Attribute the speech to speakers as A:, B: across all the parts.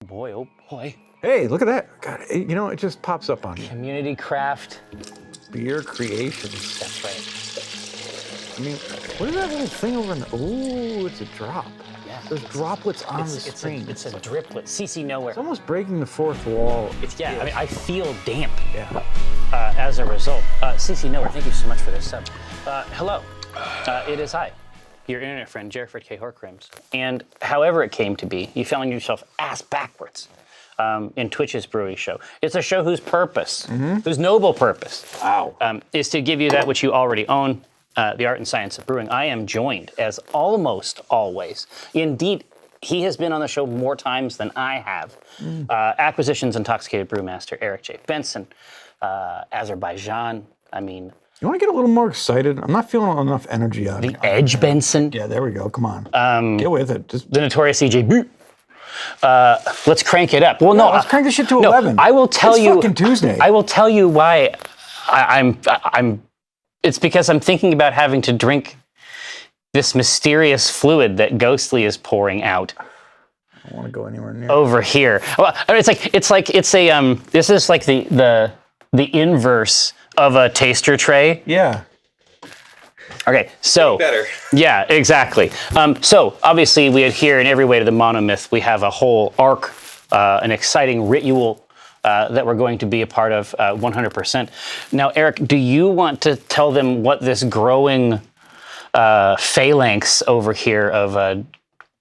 A: Boy, oh boy.
B: Hey, look at that. God, it just pops up on you.
A: Community craft.
B: Beer creations.
A: That's right.
B: I mean, what is that little thing over in the... Ooh, it's a drop.
A: Yeah.
B: There's droplets on the screen.
A: It's a driplet. CC nowhere.
B: It's almost breaking the fourth wall.
A: I mean, I feel damp.
B: Yeah.
A: As a result. CC nowhere, thank you so much for this sub. Hello. It is I, your internet friend, Jerford K. Horcrims. And however it came to be, you found yourself ass backwards in Twitch's Brewing Show. It's a show whose purpose, whose noble purpose, is to give you that which you already own, the art and science of brewing. I am joined, as almost always. Indeed, he has been on the show more times than I have. Acquisitions Intoxicated Brewmaster Eric J. Benson, Azerbaijan. I mean...
B: You want to get a little more excited? I'm not feeling enough energy out
A: The Edge Benson.
B: Yeah, there we go. Come on. Get with it.
A: The notorious CJ Brew. Let's crank it up. Well, no,
B: let's crank this shit to 11.
A: I will tell you.
B: It's fucking Tuesday.
A: I will tell you why I'm. It's because I'm thinking about having to drink this mysterious fluid that Ghostly is pouring out.
B: I don't want to go anywhere near
A: over here. Well, it's a this is like the inverse of a taster tray.
B: Yeah.
A: Okay, so
C: better.
A: Yeah, exactly. So obviously we adhere in every way to the monomyth. We have a whole arc, an exciting ritual that we're going to be a part of 100%. Now, Eric, do you want to tell them what this growing phalanx over here of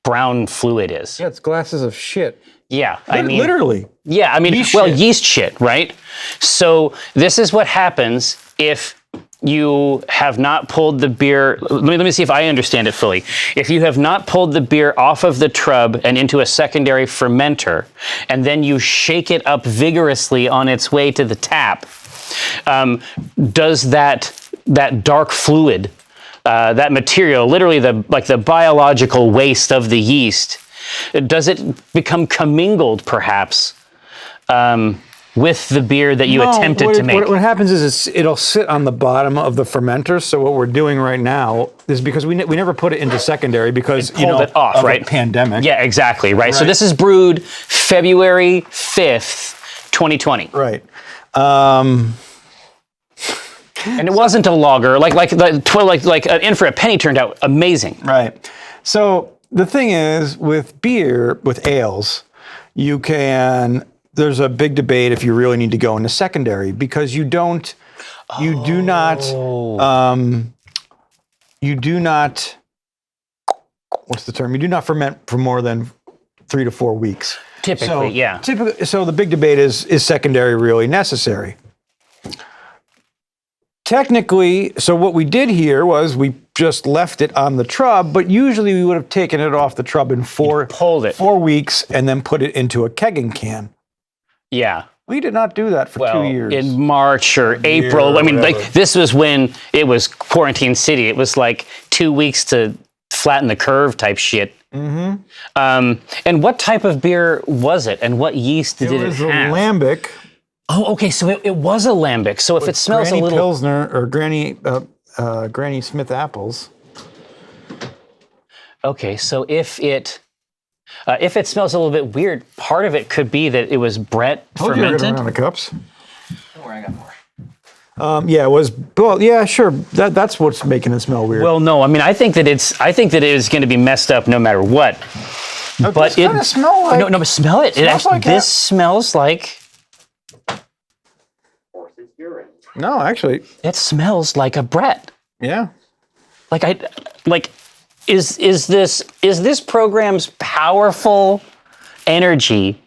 A: brown fluid is?
B: Yeah, it's glasses of shit.
A: Yeah, I mean...
B: Literally.
A: Yeah, I mean, yeast shit, right? So this is what happens if you have not pulled the beer... Let me see if I understand it fully. If you have not pulled the beer off of the trub and into a secondary fermenter, and then you shake it up vigorously on its way to the tap, does that dark fluid, that material, literally the biological waste of the yeast, does it become commingled, perhaps, with the beer that you attempted to make?
B: What happens is it'll sit on the bottom of the fermenter. So what we're doing right now is because we never put it into secondary because
A: it off,
B: of
A: right?
B: A pandemic.
A: Yeah, exactly, right. So this is brewed February 5th, 2020.
B: Right.
A: And it wasn't a lager, like an In for a Penny turned out amazing.
B: Right. So the thing is, with beer, with ales, there's a big debate if you really need to go into secondary because you do not what's the term? You do not ferment for more than 3 to 4 weeks.
A: Typically,
B: So the big debate is secondary really necessary? Technically, so what we did here was we just left it on the trub, but usually we would have taken it off the trub in 4 weeks and then put it into a kegging can.
A: Yeah.
B: We did not do that for 2 years.
A: In March or April. I mean, this was when it was quarantine city. It was like 2 weeks to flatten the curve type shit. Mm-hmm. And what type of beer was it? And what yeast did it have?
B: It was a lambic.
A: Oh, okay. So it was a lambic. So if it smells
B: Granny
A: a little
B: Pilsner or Granny Smith apples.
A: Okay, so if it smells a little bit weird, part of it could be that it was Brett fermented.
B: Around the cups.
C: Don't worry, I got more.
B: Yeah, it was. Well, yeah, sure. That's what's making it smell weird.
A: Well, no, I mean, I think that it is going to be messed up no matter what. But it kind
B: of smell like.
A: No, but smell it. This smells like.
B: No, actually,
A: it smells like a Brett.
B: Yeah.
A: Is this program's powerful energy?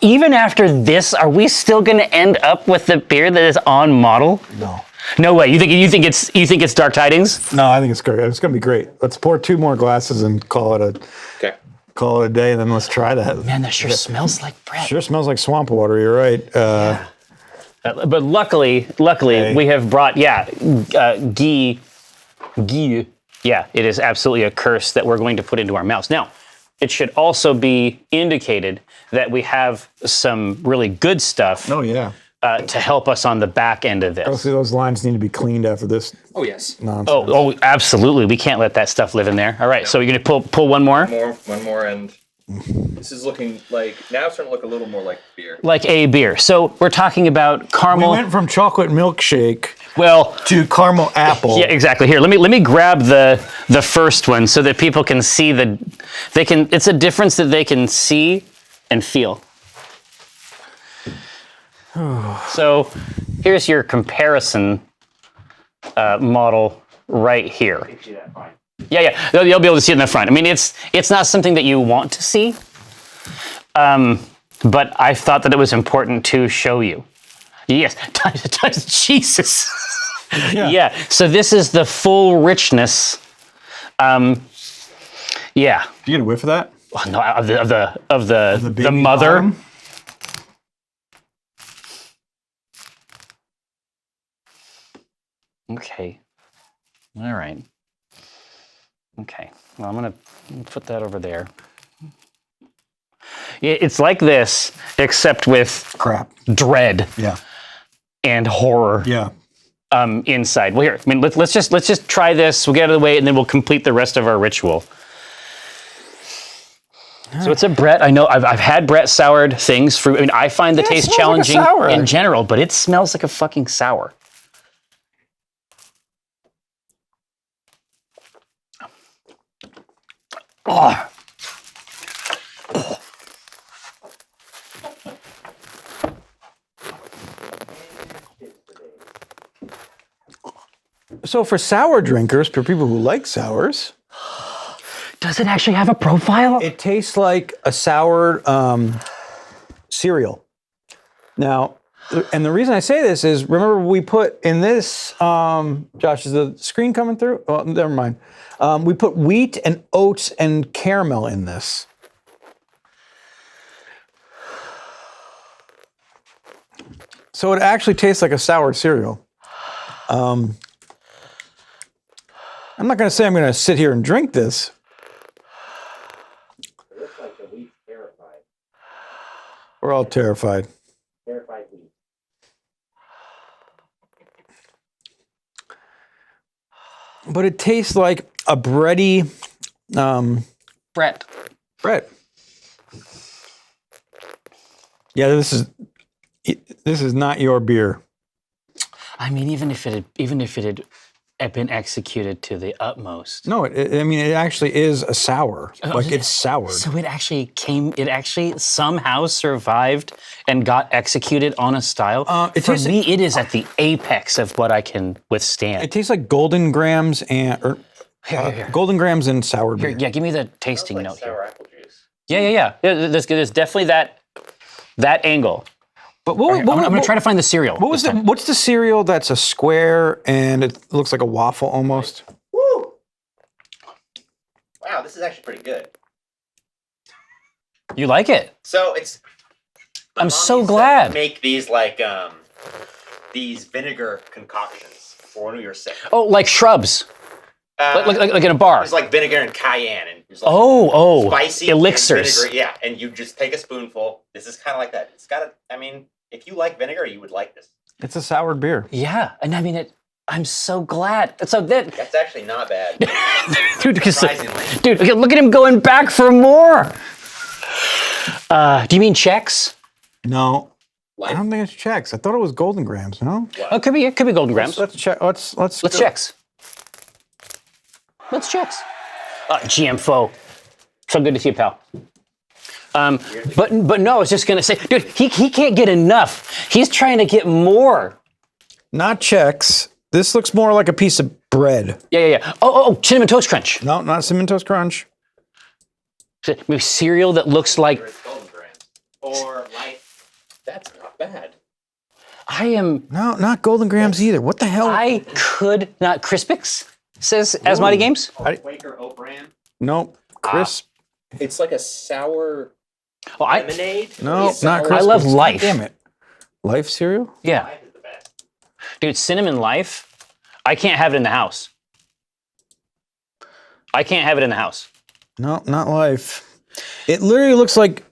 A: Even after this, are we still going to end up with the beer that is on model?
B: No.
A: No way. You think it's Dark Tidings?
B: No, I think it's great. It's going to be great. Let's pour 2 more glasses and call it a day, and then let's try that.
A: Man, that sure smells like Brett.
B: Sure smells like swamp water. You're right.
A: Yeah. But luckily, we have brought ghee. Yeah, it is absolutely a curse that we're going to put into our mouths. Now, it should also be indicated that we have some really good stuff.
B: Oh yeah.
A: To help us on the back end of this.
B: Oh, see, those lines need to be cleaned after this.
C: Oh yes.
B: Nonsense.
A: Oh, absolutely. We can't let that stuff live in there. All right, so you're gonna pull one more.
C: One more, and This is looking like, now it's starting to look a little more like beer.
A: Like a beer. So we're talking about caramel.
B: We went from chocolate milkshake
A: Well,
B: to caramel apple.
A: yeah, exactly. Here, let me grab the first one so that people can see it's a difference that they can see and feel. So here's your comparison model right here. Yeah, you'll be able to see it in the front. I mean, it's not something that you want to see, but I thought that it was important to show you. Yes, Jesus. Yeah. So this is the full richness. Yeah.
B: You get a whiff of that?
A: Oh, no, of the mother.
B: Bottom?
A: Okay. All right. Okay. Well, I'm gonna put that over there. It's like this, except with
B: Crap.
A: dread
B: Yeah.
A: and horror.
B: Yeah.
A: Inside. Well, here. I mean, let's just try this. We'll get out of the way, and then we'll complete the rest of our ritual. So it's a Brett. I know I've had Brett soured things. I mean, I find the taste challenging in general, but it smells like a fucking sour. Oh.
B: So for sour drinkers, for people who like sours,
A: Does it actually have a profile?
B: it tastes like a sour cereal. Now, and the reason I say this is, remember we put in this, Josh, is the screen coming through? Oh, never mind. We put wheat and oats and caramel in this. So it actually tastes like a sour cereal. I'm not going to say I'm going to sit here and drink this.
A: It looks like the wheat's terrified.
B: We're all terrified.
A: Terrified wheat.
B: But it tastes like a bready
A: Brett.
B: bread. Yeah, this is not your beer.
A: I mean, even if it had been executed to the utmost.
B: No, I mean, it actually is a sour. Like, it's soured.
A: So it actually somehow survived and got executed on a style. For me, it is at the apex of what I can withstand.
B: It tastes like Golden Grams and Golden Grams and sour beer.
A: Yeah, give me the tasting note
C: sour
A: here.
C: apple juice.
A: Yeah. There's definitely that angle.
B: But
A: I'm gonna try to find the cereal.
B: What's the cereal that's a square and it looks like a waffle almost?
C: Woo! Wow, this is actually pretty good.
A: You like it?
C: So it's.
A: I'm so glad.
C: Make these these vinegar concoctions for when you're sick.
A: Oh, like shrubs. Like in a bar.
C: It's like vinegar and cayenne and it's like spicy
A: elixirs.
C: Vinegar, yeah, and you just take a spoonful. This is kind of like that. It's got I mean, if you like vinegar, you would like this.
B: It's a soured beer.
A: Yeah, and I mean I'm so glad.
C: That's actually not bad.
A: Surprisingly. Dude, look at him going back for more. Do you mean Chex?
B: No.
C: Life?
B: I don't think it's Chex. I thought it was Golden Grams, no?
A: Oh, it could be Golden Grams.
B: Let's check. Let's
A: Chex. Let's Chex. GM4. So good to see you, pal. But no, I was just gonna say, dude, he can't get enough. He's trying to get more.
B: Not Chex. This looks more like a piece of bread.
A: Yeah. Oh, Cinnamon Toast Crunch.
B: No, not Cinnamon Toast Crunch.
A: Maybe cereal that looks like.
C: Or Life. That's not bad.
A: I am.
B: No, not Golden Grams either. What the hell?
A: I could not. Crispix says Asmati Games.
C: Quaker Oat Bran.
B: Nope. Crisp.
C: It's like a sour
A: Well,
C: lemonade.
B: No, not
C: Sour-
B: Crispix.
A: I love Life.
B: Damn it. Life cereal?
A: Yeah,
C: Life is the best.
A: dude, Cinnamon Life. I can't have it in the house.
B: No, not Life. It literally looks like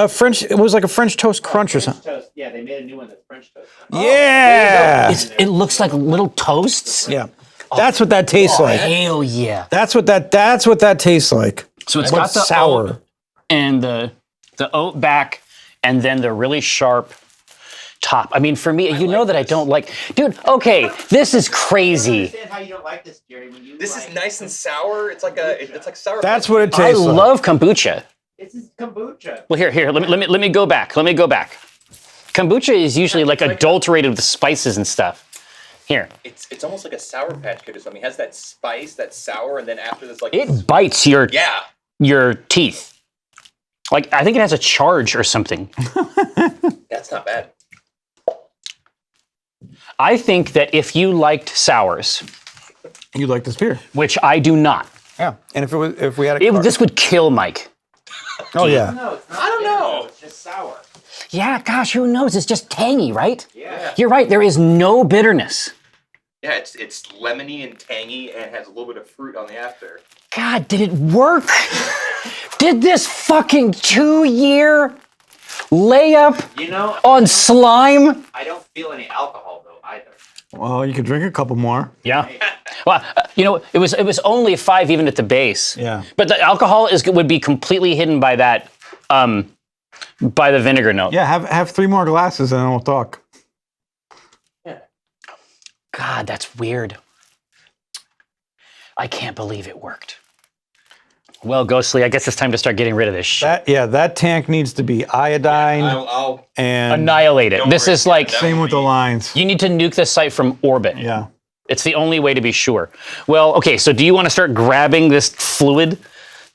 B: French. It was like a French toast crunch or something.
C: Toast. Yeah, they made a new one that's French toast.
B: Yeah.
A: It looks like little toasts.
B: Yeah. That's what that tastes like.
A: Hell yeah!
B: That's what that tastes like.
A: So it's
B: But
A: got the
B: sour.
A: oat. and the oat back, and then the really sharp top. I mean, for me, you know that I don't like, dude. Okay, this is
C: I
A: crazy.
C: don't understand how you don't like this, Jerry. When you
D: This is nice and sour. It's like sour.
B: That's what it
A: I
B: tastes like.
A: love kombucha.
C: This is kombucha.
A: Well, here, let me go back. Let me go back. Kombucha is usually like adulterated with spices and stuff. Here,
D: It's almost like a Sour Patch Kid or something. It has that spice, that sour, and then after this, like
A: it bites your teeth. Like I think it has a charge or something.
D: That's not bad.
A: I think that if you liked sours,
B: You like this beer?
A: which I do not,
B: Yeah. And if we had a
A: this would kill Mike.
B: oh yeah.
C: No, it's not.
D: I don't know.
C: It's just sour.
A: Yeah, gosh, who knows? It's just tangy, right?
C: Yeah.
A: You're right. There is no bitterness.
D: Yeah, it's lemony and tangy, and it has a little bit of fruit on the after.
A: God, did it work? Did this fucking 2-year layup
C: You know,
A: on slime?
C: I don't feel any alcohol though either.
B: Well, you could drink a couple more.
A: Yeah. Well, it was only 5 even at the base.
B: Yeah.
A: But the alcohol would be completely hidden by that, by the vinegar note.
B: Yeah. Have 3 more glasses and then we'll talk.
C: Yeah.
A: God, that's weird. I can't believe it worked. Well, Ghostly, I guess it's time to start getting rid of this shit.
B: That tank needs to be iodine
D: I'll
B: and
A: Annihilate it.
D: Don't
A: This
D: worry,
A: is like,
D: that
B: same with the lines.
A: you need to nuke this site from orbit.
B: Yeah.
A: It's the only way to be sure. Well, okay, so do you want to start grabbing this fluid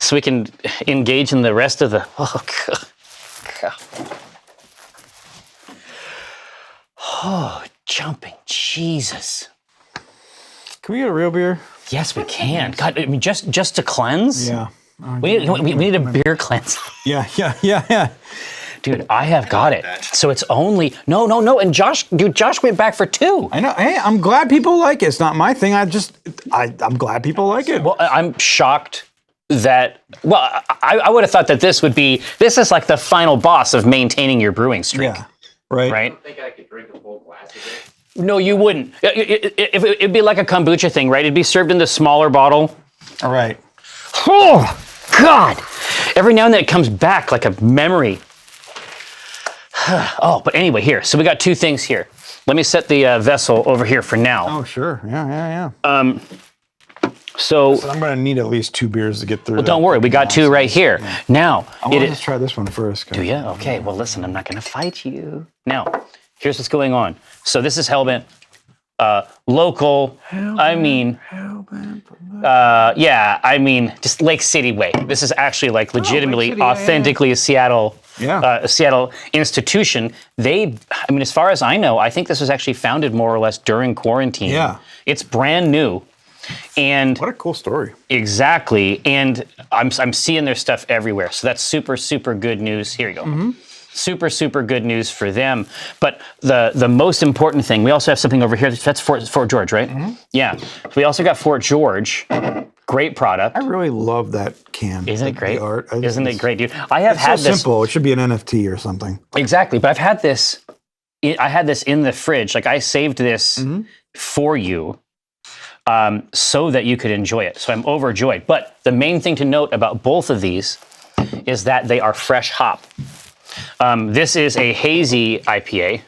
A: so we can engage in the rest of the... Oh, God. Oh, jumping Jesus.
B: Can we get a real beer?
A: Yes, we can. God, I mean, just to cleanse?
B: Yeah.
A: We need a beer cleanse.
B: Yeah.
A: Dude, I have got it. So it's only... No. And Josh went back for 2.
B: I know. Hey, I'm glad people like it. It's not my thing. I'm glad people like it.
A: Well, I'm shocked that... Well, I would have thought that this is like the final boss of maintaining your brewing streak.
B: Yeah. Right.
A: Right?
C: I think I could drink a full glass of it.
A: No, you wouldn't. It'd be like a kombucha thing, right? It'd be served in the smaller bottle.
B: All right.
A: Oh, God. Every now and then it comes back like a memory. Oh, but anyway, here. So we got 2 things here. Let me set the vessel over here for now.
B: Oh, sure. Yeah.
A: So
B: I'm going to need at least 2 beers to get through.
A: don't worry. We got 2 right here. Now,
B: I want to just try this one first.
A: Do you? Okay. Well, listen, I'm not going to fight you. Now, here's what's going on. So this is Hellbent. Local. Just Lake City way. This is actually like legitimately,
B: City, yeah.
A: authentically a Seattle, a Seattle institution. As far as I know, I think this was actually founded more or less during quarantine.
B: Yeah.
A: It's brand new. And
B: What a cool story.
A: exactly. And I'm seeing their stuff everywhere. So that's super, super good news. Here you go. Super, super good news for them. But the most important thing, we also have something over here. That's Fort George, right? Yeah. We also got Fort George. Great product.
B: I really love that can.
A: Isn't it great?
B: The art.
A: Isn't it great, dude? I have had
B: So
A: this.
B: simple. It should be an NFT or something.
A: Exactly. But I've had this. I had this in the fridge. Like I saved this for you so that you could enjoy it. So I'm overjoyed. But the main thing to note about both of these is that they are fresh hop. This is a hazy IPA,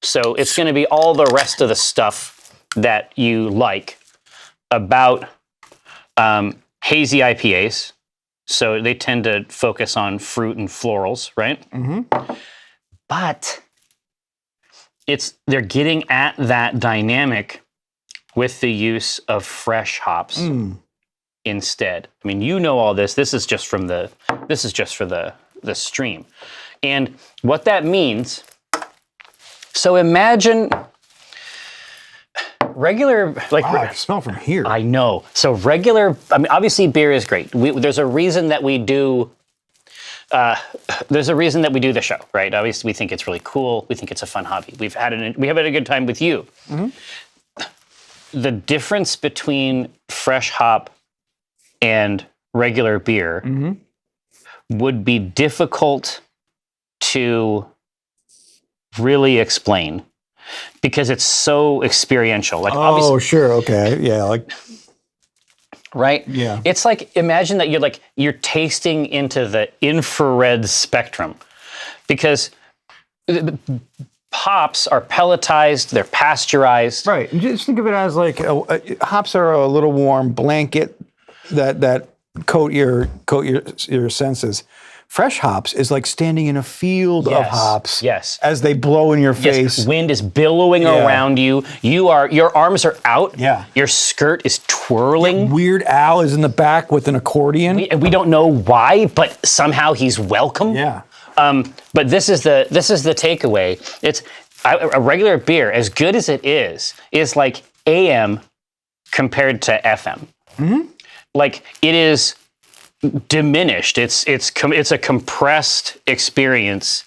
A: so it's going to be all the rest of the stuff that you like about hazy IPAs. So they tend to focus on fruit and florals, right? But they're getting at that dynamic with the use of fresh hops instead. I mean, you know all this. This is just for the stream. And what that means, so imagine regular, like,
B: I can smell from here.
A: I know. So obviously beer is great. There's a reason that we do, the show, right? Obviously we think it's really cool. We think it's a fun hobby. We have had a good time with you. The difference between fresh hop and regular beer would be difficult to really explain because it's so experiential. Like obviously,
B: sure, okay, yeah, like
A: right?
B: Yeah.
A: It's like, imagine that you're tasting into the infrared spectrum, because hops are pelletized, they're pasteurized.
B: Right. And just think of it as like hops are a little warm blanket that coat your senses. Fresh hops is like standing in a field of hops.
A: Yes.
B: As they blow in your face.
A: Yes, wind is billowing around you. Your arms are out.
B: Yeah.
A: Your skirt is twirling.
B: Weird Al is in the back with an accordion.
A: We don't know why, but somehow he's welcome.
B: Yeah.
A: But this is the takeaway. It's a regular beer, as good as it is like AM compared to FM. Mm-hmm. Like, it is diminished. It's a compressed experience.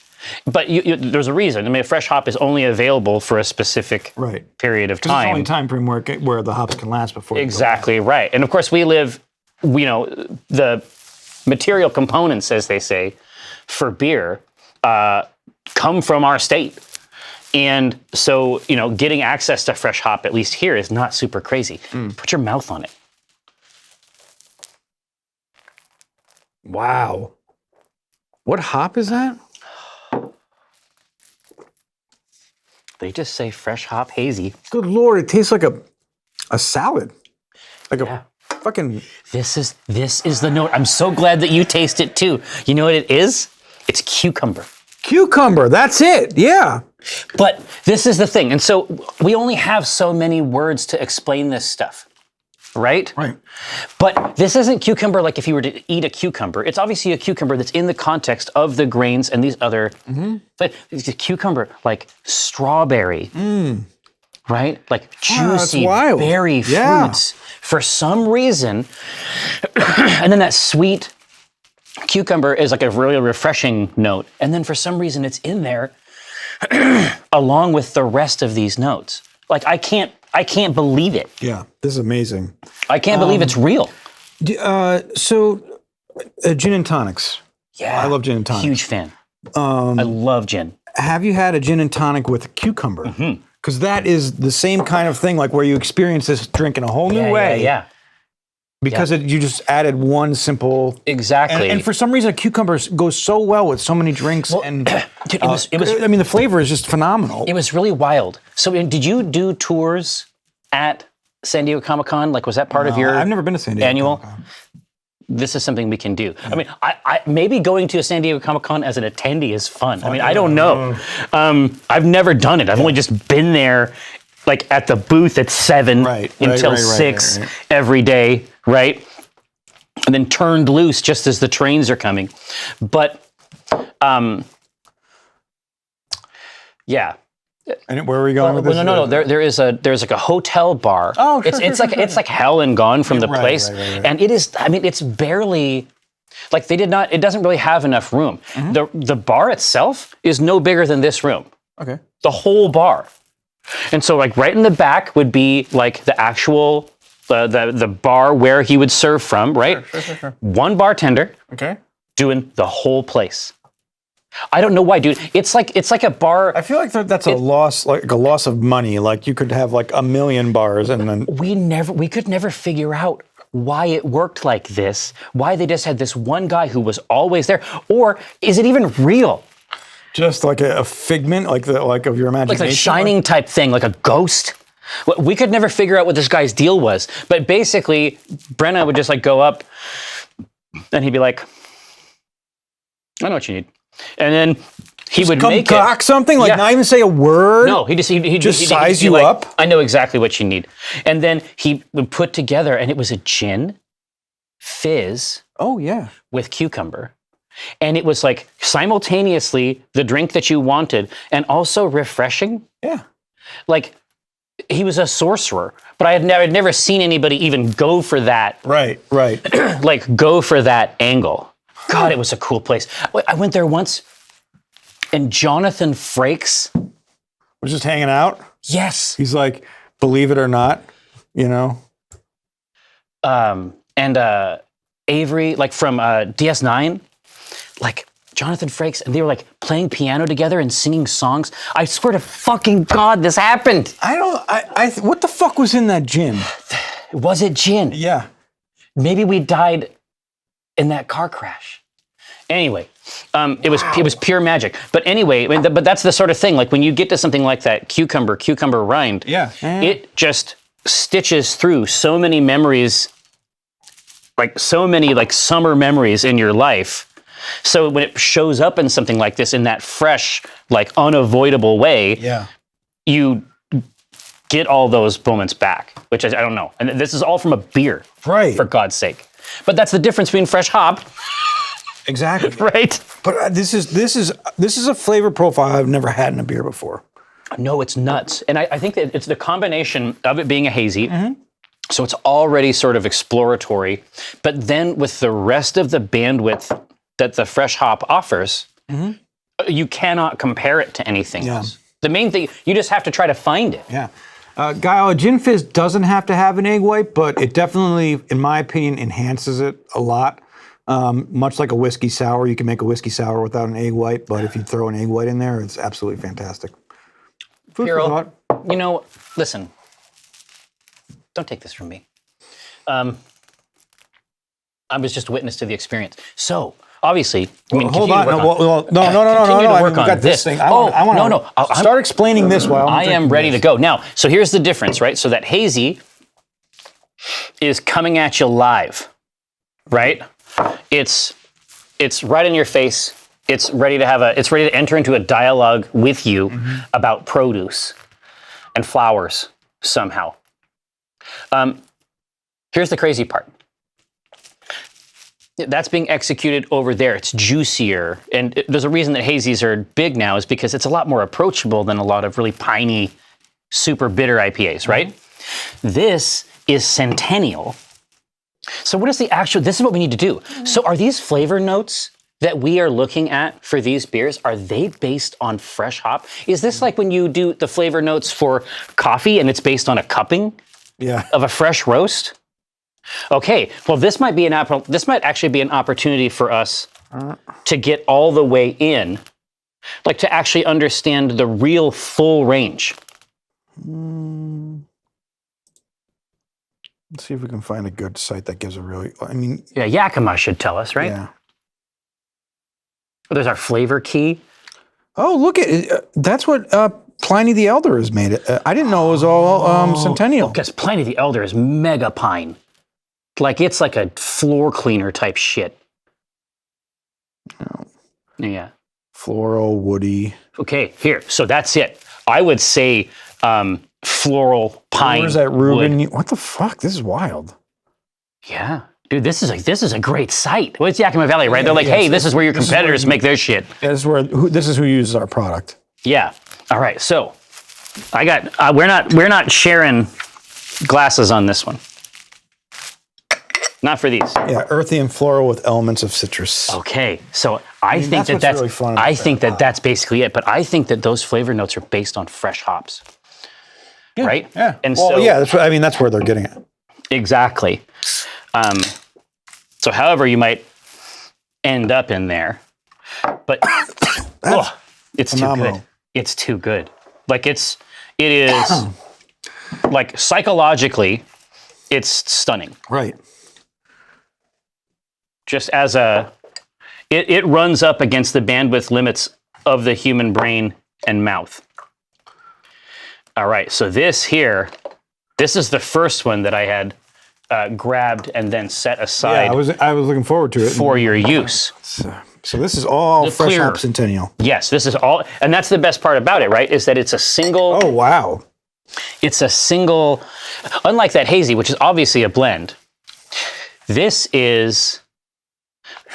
A: But there's a reason. I mean, a fresh hop is only available for a specific period of time.
B: There's only time frame where the hops can last before.
A: Exactly right. And of course, the material components, as they say, for beer come from our state. And so, getting access to fresh hop, at least here, is not super crazy. Put your mouth on it.
B: Wow. What hop is that?
A: They just say fresh hop hazy.
B: Good Lord, it tastes like a salad. Like a fucking...
A: This is the note. I'm so glad that you taste it too. You know what it is? It's cucumber.
B: Cucumber, that's it, yeah.
A: But this is the thing. And so we only have so many words to explain this stuff, right?
B: Right.
A: But this isn't cucumber like if you were to eat a cucumber. It's obviously a cucumber that's in the context of the grains and these other, but it's a cucumber like strawberry, right? Like juicy berry fruits for some reason. And then that sweet cucumber is like a really refreshing note. And then for some reason it's in there along with the rest of these notes. Like, I can't believe it.
B: Yeah, this is amazing.
A: I can't believe it's real.
B: So, gin and tonics.
A: Yeah.
B: I love gin and tonics.
A: Huge fan. I love gin.
B: Have you had a gin and tonic with cucumber? Because that is the same kind of thing, like where you experience this drink in a whole new way.
A: Yeah.
B: Because you just added one simple...
A: Exactly.
B: And for some reason, cucumber goes so well with so many drinks. And
A: dude, it was.
B: I mean, the flavor is just phenomenal.
A: It was really wild. So, did you do tours at San Diego Comic-Con? Like, was that part of your
B: I've never been to San Diego
A: annual?
B: Comic-Con.
A: This is something we can do. I mean, I maybe going to a San Diego Comic-Con as an attendee is fun. I mean, I don't know. I've never done it. I've only just been there, like at the booth at 7 until 6 every day, right? And then turned loose just as the trains are coming. But, yeah.
B: And where are we going with this?
A: No. There's like a hotel bar.
B: Oh, sure,
A: it's like hell and gone from the place, and it is. I mean, it's barely like it doesn't really have enough room. The bar itself is no bigger than this room.
B: Okay.
A: The whole bar, and so like right in the back would be like the actual the bar where he would serve from. Right.
B: Sure.
A: One bartender.
B: Okay.
A: Doing the whole place. I don't know why, dude. It's like a bar.
B: I feel like that's a loss, like a loss of money. Like you could have like a million bars, and then
A: we could never figure out why it worked like this. Why they just had this one guy who was always there, or is it even real?
B: Just like a figment, like of your imagination,
A: like a Shining type thing, like a ghost. We could never figure out what this guy's deal was. But basically, Brenna would just like go up, and he'd be like, "I know what you need." And then he would make
B: cock something, like not even say a word.
A: No, he'd
B: just size you
A: like,
B: up.
A: I know exactly what you need. And then he would put together, and it was a gin, fizz.
B: Oh yeah.
A: With cucumber, and it was like simultaneously the drink that you wanted, and also refreshing.
B: Yeah.
A: Like he was a sorcerer, but I had never seen anybody even go for that.
B: Right.
A: Like go for that angle. God, it was a cool place. I went there once, and Jonathan Frakes
B: was just hanging out.
A: Yes.
B: He's like, believe it or not, you know.
A: And Avery, like from DS9, like Jonathan Frakes, and they were like playing piano together and singing songs. I swear to fucking God, this happened.
B: What the fuck was in that gin?
A: Was it gin?
B: Yeah.
A: maybe we died in that car crash. Anyway, it was pure magic. But anyway, but that's the sort of thing. Like when you get to something like that cucumber rind, it just stitches through so many memories, like so many like summer memories in your life. So when it shows up in something like this in that fresh, like unavoidable way, you get all those moments back, which I don't know. And this is all from a beer,
B: right?
A: For God's sake. But that's the difference between fresh hop.
B: Exactly.
A: Right.
B: But this is a flavor profile I've never had in a beer before.
A: No, it's nuts. And I think that it's the combination of it being a hazy. So it's already sort of exploratory. But then with the rest of the bandwidth that the fresh hop offers, you cannot compare it to anything else. The main thing, you just have to try to find it.
B: Yeah. Guile, a gin fizz doesn't have to have an egg white, but it definitely, in my opinion, enhances it a lot. Much like a whiskey sour, you can make a whiskey sour without an egg white, but if you throw an egg white in there, it's absolutely fantastic. Food for thought.
A: You know, listen, don't take this from me. I was just witness to the experience. So, obviously, I mean,
B: hold on.
A: No.
B: We've got this thing. I want to start explaining this while
A: I am ready to go. Now, so here's the difference, right? So that hazy is coming at you live, right? It's right in your face. It's ready to enter into a dialogue with you about produce and flowers somehow. Here's the crazy part. That's being executed over there. It's juicier. And there's a reason that hazies are big now is because it's a lot more approachable than a lot of really piney, super bitter IPAs, right? This is Centennial. So what is this is what we need to do. So are these flavor notes that we are looking at for these beers, are they based on fresh hop? Is this like when you do the flavor notes for coffee and it's based on a cupping of a fresh roast? Okay, well this might actually be an opportunity for us to get all the way in, like to actually understand the real full range.
B: Let's see if we can find a good site that gives a really,
A: Yeah, Yakima should tell us, right?
B: Yeah.
A: There's our flavor key.
B: Oh, look at it. That's what Pliny the Elder has made it. I didn't know it was all Centennial.
A: Because Pliny the Elder is mega pine. Like it's like a floor cleaner type shit.
B: Oh.
A: Yeah.
B: Floral, woody.
A: Okay, here. So that's it. I would say floral pine.
B: Where's that Reuben?
A: wood.
B: What the fuck? This is wild.
A: Yeah. Dude, this is a great site. Well, it's Yakima Valley, right? They're like, hey, this is where your competitors make their shit.
B: Yeah, this is who uses our product.
A: Yeah. All right. So I got we're not sharing glasses on this one. Not for these.
B: Yeah, earthy and floral with elements of citrus.
A: Okay, so I think that's
B: really fun about
A: I think that's basically it. But I think that those flavor notes are based on fresh hops, right?
B: Yeah.
A: And
B: well,
A: so
B: yeah, that's where they're getting it.
A: Exactly. So, however, you might end up in there, but it's
B: phenomenal.
A: too good. It's too good. Like it is like psychologically, it's stunning.
B: Right.
A: Just as it runs up against the bandwidth limits of the human brain and mouth. All right, so this is the first one that I had grabbed and then set aside.
B: Yeah, I was looking forward to it
A: for your use.
B: So this is all
A: The
B: fresh
A: clear.
B: hop Centennial.
A: Yes, this is all, and that's the best part about it, right? Is that it's a single.
B: Oh wow!
A: It's a single, unlike that hazy, which is obviously a blend. This is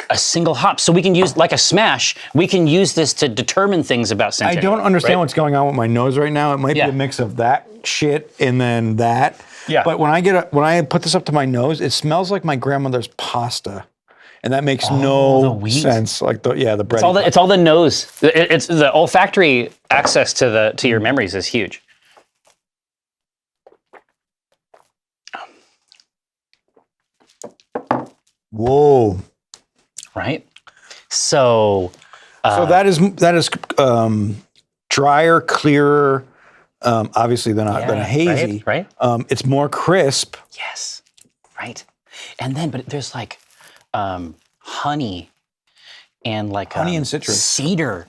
A: a single hop, so we can use like a smash. We can use this to determine things about Centennial.
B: I don't understand
A: right?
B: what's going on with my nose right now. It might be a mix of that shit and then that.
A: Yeah.
B: But when I put this up to my nose, it smells like my grandmother's pasta, and that makes no sense. Like the bread.
A: It's all the nose. It's the olfactory access to your memories is huge.
B: Whoa.
A: Right. So
B: that is drier, clearer. Obviously than a hazy.
A: Right.
B: It's more crisp.
A: Yes. Right. And then, but there's like honey and like
B: Honey and citrus.
A: cedar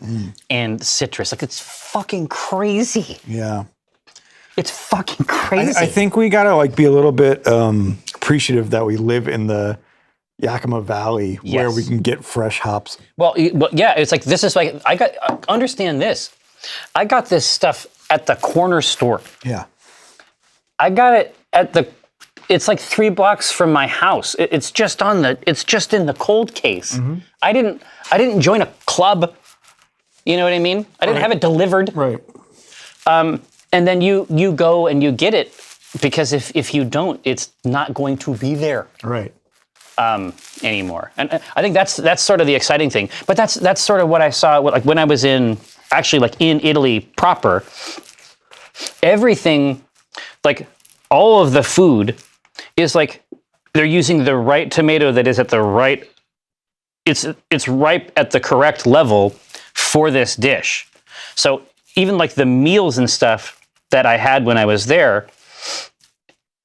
A: and citrus. Like it's fucking crazy.
B: Yeah.
A: It's fucking crazy.
B: I think we gotta like be a little bit appreciative that we live in the Yakima Valley where we
A: Yes.
B: can get fresh hops.
A: Well, yeah, it's like this is like understand this. I got this stuff at the corner store.
B: Yeah.
A: I got it at it's like 3 blocks from my house. It's just in the cold case. I didn't join a club. You know what I mean? I didn't have it delivered.
B: Right.
A: And then you go and you get it because if you don't, it's not going to be there
B: Right.
A: anymore. And I think that's sort of the exciting thing. But that's sort of what I saw like when I was in Italy proper. Everything, like all of the food, is like they're using the right tomato that is at the right. It's ripe at the correct level for this dish. So even like the meals and stuff that I had when I was there,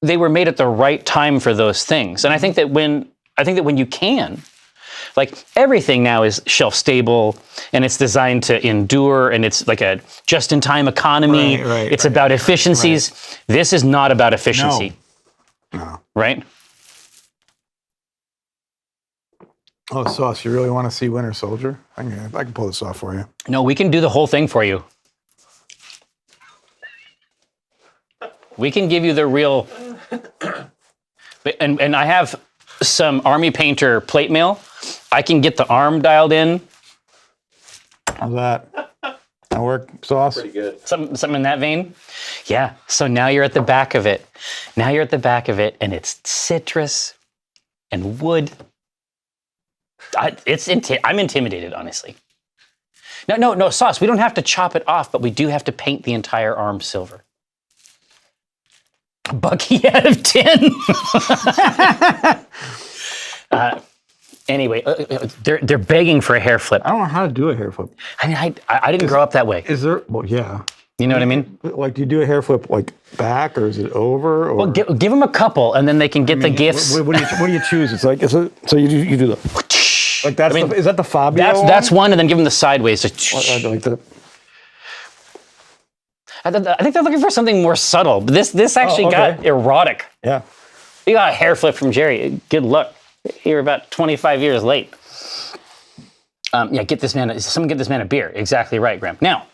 A: they were made at the right time for those things. And I think that when you can, like everything now is shelf stable and it's designed to endure and it's like a just-in-time economy. It's about efficiencies. This is not about efficiency.
B: No.
A: Right?
B: Oh, Sauce, you really want to see Winter Soldier? I can pull this off for you.
A: No, we can do the whole thing for you. We can give you the real, and I have some Army Painter plate mail. I can get the arm dialed in.
B: How's that? That work, Sauce?
D: Pretty good.
A: Something in that vein. Yeah. So now you're at the back of it. And it's citrus and wood. I'm intimidated, honestly. No, Sauce. We don't have to chop it off, but we do have to paint the entire arm silver. Bucky out of 10. Anyway, they're begging for a hair flip.
B: I don't know how to do a hair flip.
A: I mean, I didn't grow up that way.
B: Is there? Well, yeah.
A: You know what I mean?
B: Like, do you do a hair flip like back or is it over? Or?
A: Well, give them a couple, and then they can get the gifts.
B: What do you choose? It's like so you do the like that's is that the Fabio?
A: That's one, and then give them the sideways.
B: Like the.
A: I think they're looking for something more subtle. But this actually got erotic.
B: Yeah.
A: You got a hair flip from Jerry. Good luck. You're about 25 years late. Someone get this man a beer. Exactly right, Graham. Now,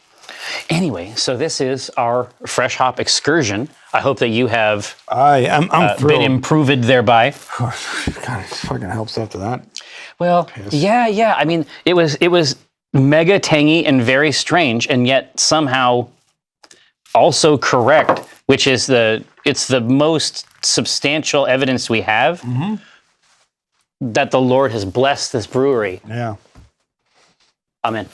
A: anyway, so this is our fresh hop excursion. I hope that you have
B: I'm
A: been improved thereby.
B: God, it fucking helps after that.
A: Well, yeah. I mean, it was mega tangy and very strange, and yet somehow also correct, which is it's the most substantial evidence we have that the Lord has blessed this brewery.
B: Yeah.
A: Amen.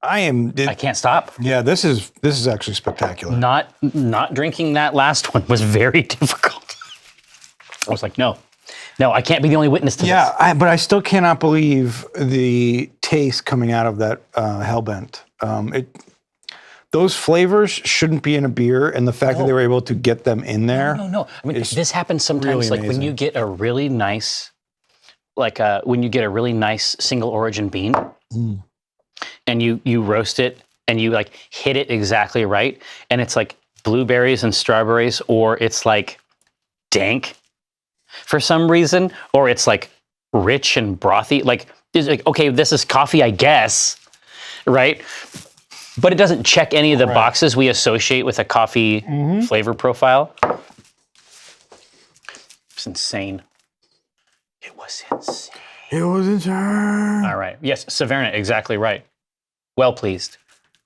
A: I can't stop.
B: Yeah, this is actually spectacular.
A: Not drinking that last one was very difficult. I was like, no, I can't be the only witness to this.
B: Yeah, but I still cannot believe the taste coming out of that Hellbent. Those flavors shouldn't be in a beer, and the fact that they were able to get them in there.
A: No. I mean, this happens sometimes,
B: really
A: like when you get a really nice, single origin bean, and you roast it, and you like hit it exactly right, and it's like blueberries and strawberries, or it's like dank for some reason, or it's like rich and brothy. Like, it's like, okay, this is coffee, I guess, right? But it doesn't check any of the boxes we associate with a coffee flavor profile. It's insane. It was insane.
B: It was insane.
A: All right. Yes, Saverna, exactly right. Well pleased.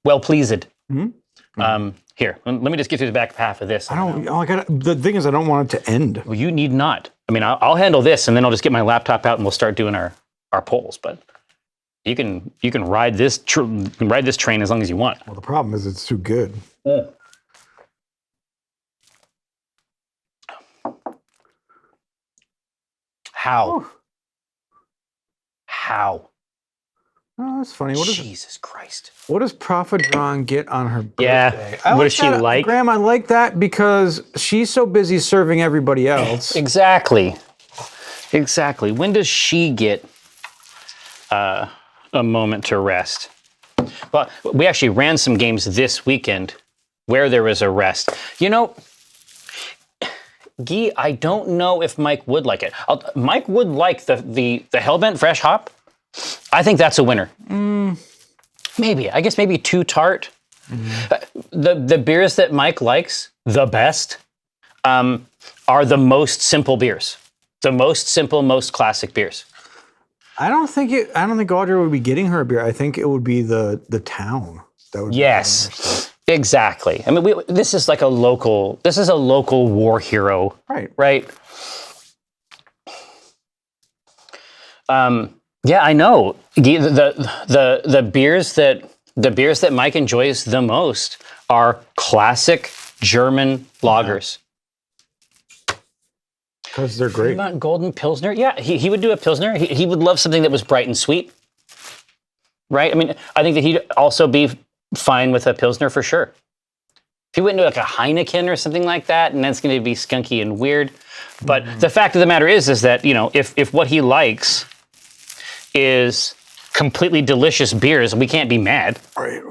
A: Well pleased. Here, let me just get through the back half of this.
B: The thing is, I don't want it to end.
A: Well, you need not. I mean, I'll handle this, and then I'll just get my laptop out, and we'll start doing our polls. But you can ride this train as long as you want.
B: Well, the problem is it's too good.
A: How? How?
B: Oh, that's funny.
A: Jesus Christ.
B: What does Prophet Dran get on her birthday?
A: Yeah. What does she
B: that.
A: like?
B: Graham, I like that because she's so busy serving everybody else.
A: Exactly. Exactly. When does she get a moment to rest? Well, we actually ran some games this weekend where there was a rest. You know, Guy, I don't know if Mike would like it. Mike would like the Hellbent Fresh Hop. I think that's a winner. Maybe. I guess maybe too tart. The beers that Mike likes the best are the most simple beers. The most simple, most classic beers.
B: I don't think Audrey would be getting her a beer. I think it would be the town that would.
A: Yes, exactly. I mean, this is like a local. This is a local war hero,
B: Right.
A: Right. Yeah, I know. The beers that Mike enjoys the most are classic German lagers.
B: Because they're great.
A: Not golden pilsner. Yeah, he would do a pilsner. He would love something that was bright and sweet. Right? I mean, I think that he'd also be fine with a pilsner for sure. If he went into like a Heineken or something like that, and that's going to be skunky and weird. But the fact of the matter is that, you know, if what he likes is completely delicious beers, we can't be mad.
B: Right.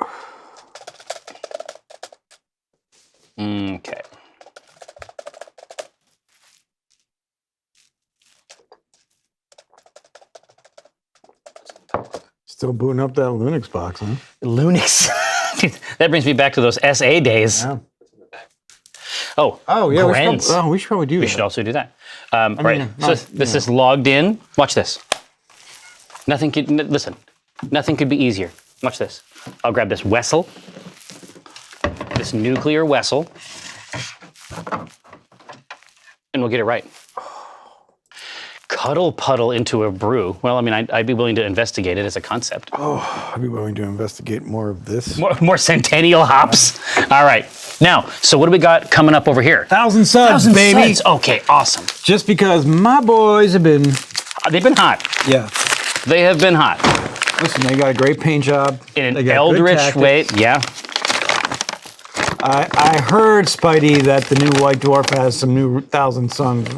A: Okay.
B: Still booting up that Linux box, huh?
A: Lunix. That brings me back to those SA days.
B: Yeah.
A: Oh,
B: Yeah.
A: Grenz.
B: We should probably do that.
A: We should also do that. Right.
B: mean,
A: So this is logged in. Watch this. Nothing could listen. Nothing could be easier. Watch this. I'll grab this Wessel. This nuclear Wessel. And we'll get it right. Cuddle puddle into a brew. Well, I mean, I'd be willing to investigate it as a concept.
B: Oh, I'd be willing to investigate more of this.
A: More centennial hops. All right. Now, so what do we got coming up over here?
B: 1,000 subs, baby.
A: Suds. Okay, awesome.
B: Just because my boys have been.
A: They've been hot.
B: Yeah.
A: They have been hot.
B: Listen, they got a great paint job.
A: In
B: They
A: an
B: got good
A: eldritch way.
B: tactics.
A: Yeah.
B: I heard, Spidey, that the new White Dwarf has some new 1,000 Suns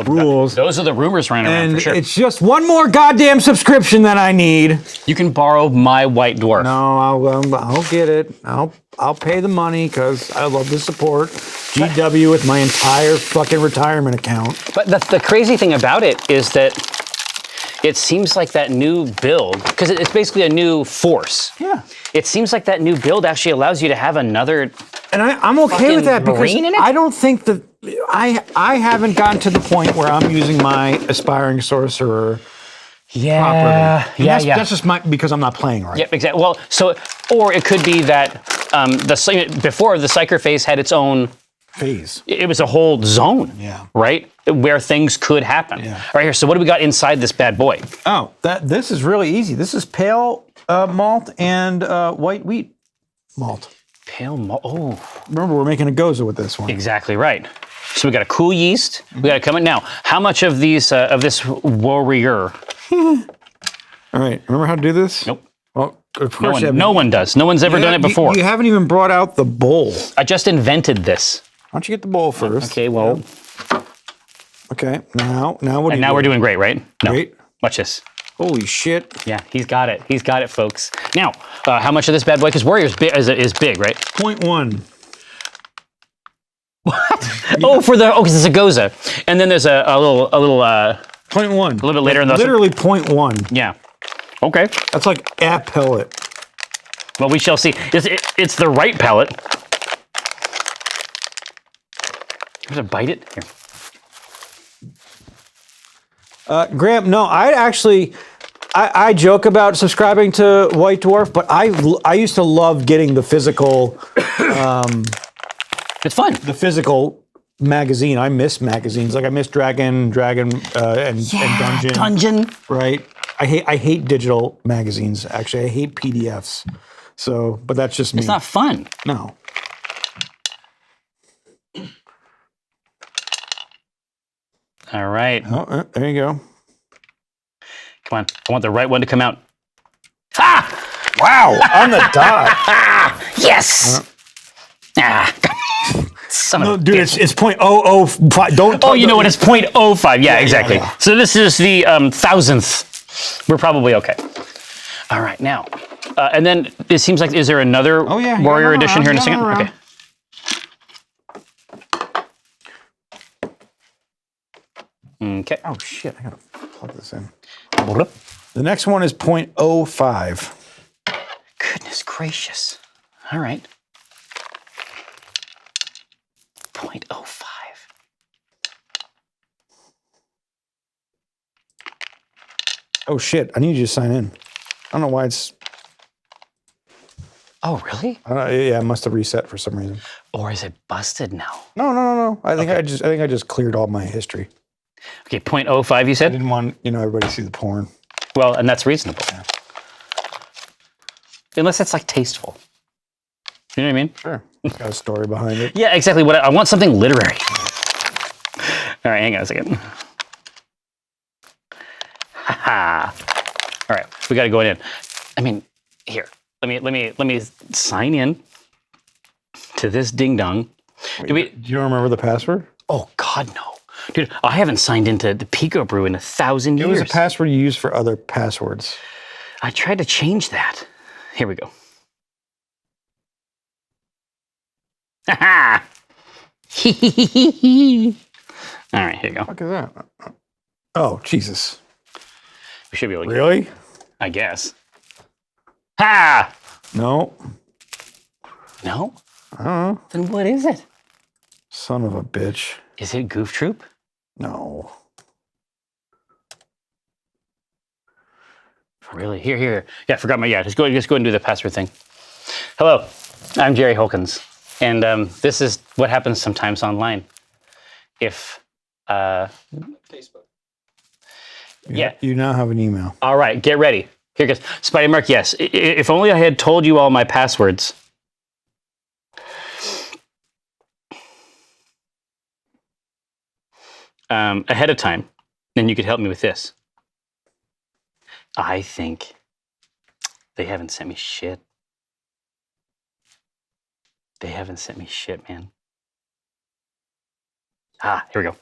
B: rules.
A: Those are the rumors running around
B: And
A: for sure.
B: it's just one more goddamn subscription that I need.
A: You can borrow my White Dwarf.
B: No, I'll get it. I'll pay the money because I love to support GW with my entire fucking retirement account.
A: But the crazy thing about it is that it seems like that new build, because it's basically a new force.
B: Yeah.
A: It seems like that new build actually allows you to have another.
B: And I'm okay with that because
A: marine in it?
B: I don't think that I haven't gotten to the point where I'm using my aspiring sorcerer properly. And that's just because I'm not playing right.
A: Yep, exactly. Well, so, or it could be that before the Psyker phase had its own
B: Phase.
A: it was a whole zone,
B: Yeah.
A: right? Where things could happen.
B: Yeah.
A: All right, here, so what do we got inside this bad boy?
B: Oh, this is really easy. This is pale malt and white wheat malt.
A: Pale malt. Oh,
B: Remember, we're making a goza with this one.
A: exactly right. So we got a cool yeast. We got to come in now. How much of these of this warrior?
B: All right, remember how to do this?
A: Nope.
B: Well, of course
A: No one does. No one's ever done it before.
B: You haven't even brought out the bowl. Why
A: I just invented this.
B: don't you get the bowl first?
A: Okay, well,
B: Okay, now what do you
A: and now
B: do?
A: we're doing great, right? No.
B: Great.
A: Watch this.
B: Holy shit.
A: Yeah, he's got it. He's got it, folks. Now, how much of this bad boy? Because warrior is big, right?
B: 0.1.
A: Oh, because it's a goza, and then there's a little
B: 0.1. A
A: little bit later in the
B: Literally 0.1.
A: yeah. Okay.
B: That's like a pellet.
A: Well, we shall see. It's the right palate. I'm gonna bite it here.
B: Graham, no, I joke about subscribing to White Dwarf, but I used to love getting the physical
A: It's fun.
B: magazine. I miss magazines. Like I miss Dragon, and Dungeon.
A: Dungeon.
B: Right. I hate digital magazines. Actually, I hate PDFs. So, but that's just me.
A: It's not fun.
B: No.
A: All right.
B: Oh, there you go.
A: Come on. I want the right one to come out. Ha!
B: Wow, on the dot.
A: Yes. Son of a
B: Dude,
A: bitch.
B: it's 0.005. Don't.
A: Oh, you know what? It's 0.05. Yeah, exactly.
B: yeah.
A: So this is the thousandth. We're probably okay. All right, now. And then it seems like, is there another Warrior Edition here in a second? Okay. Okay.
B: Oh, shit. I got to plug this in. The next one is 0.05.
A: Goodness gracious. All right. 0.05.
B: Oh, shit. I need you to sign in. I don't know why it's.
A: Oh, really?
B: I don't know, yeah, it must have reset for some reason.
A: Or is it busted now?
B: No. I think I just cleared all my history.
A: Okay, 0.05 you
B: I
A: said?
B: didn't want everybody to see the porn.
A: Well, and that's reasonable. Unless it's like tasteful. You know what I mean?
B: Sure. It's got a story behind it.
A: Yeah, exactly. What I want something literary. All right, hang on a second. Haha. All right, we got to go in. I mean, here. Let me sign in to this ding dong.
B: Do you remember the password?
A: Oh God, no, dude! I haven't signed into the Pico Brew in 1,000 years.
B: It was a password you used for other passwords.
A: I tried to change that. Here we go. Haha. All right, here you go.
B: What is that? Oh, Jesus.
A: We should be able to.
B: Really?
A: I guess. Ha!
B: No.
A: No?
B: I don't know.
A: Then what is it?
B: Son of a bitch.
A: Is it Goof Troop?
B: No.
A: Really? Here. Yeah, I forgot my, just go ahead and do the password thing. Hello, I'm Jerry Holkins, and this is what happens sometimes online. If,
D: Facebook.
A: yeah.
B: You now have an email.
A: All right, get ready. Here goes. Spidey Mark, yes. If only I had told you all my passwords. Ahead of time, then you could help me with this. I think they haven't sent me shit. They haven't sent me shit, man. Here we go.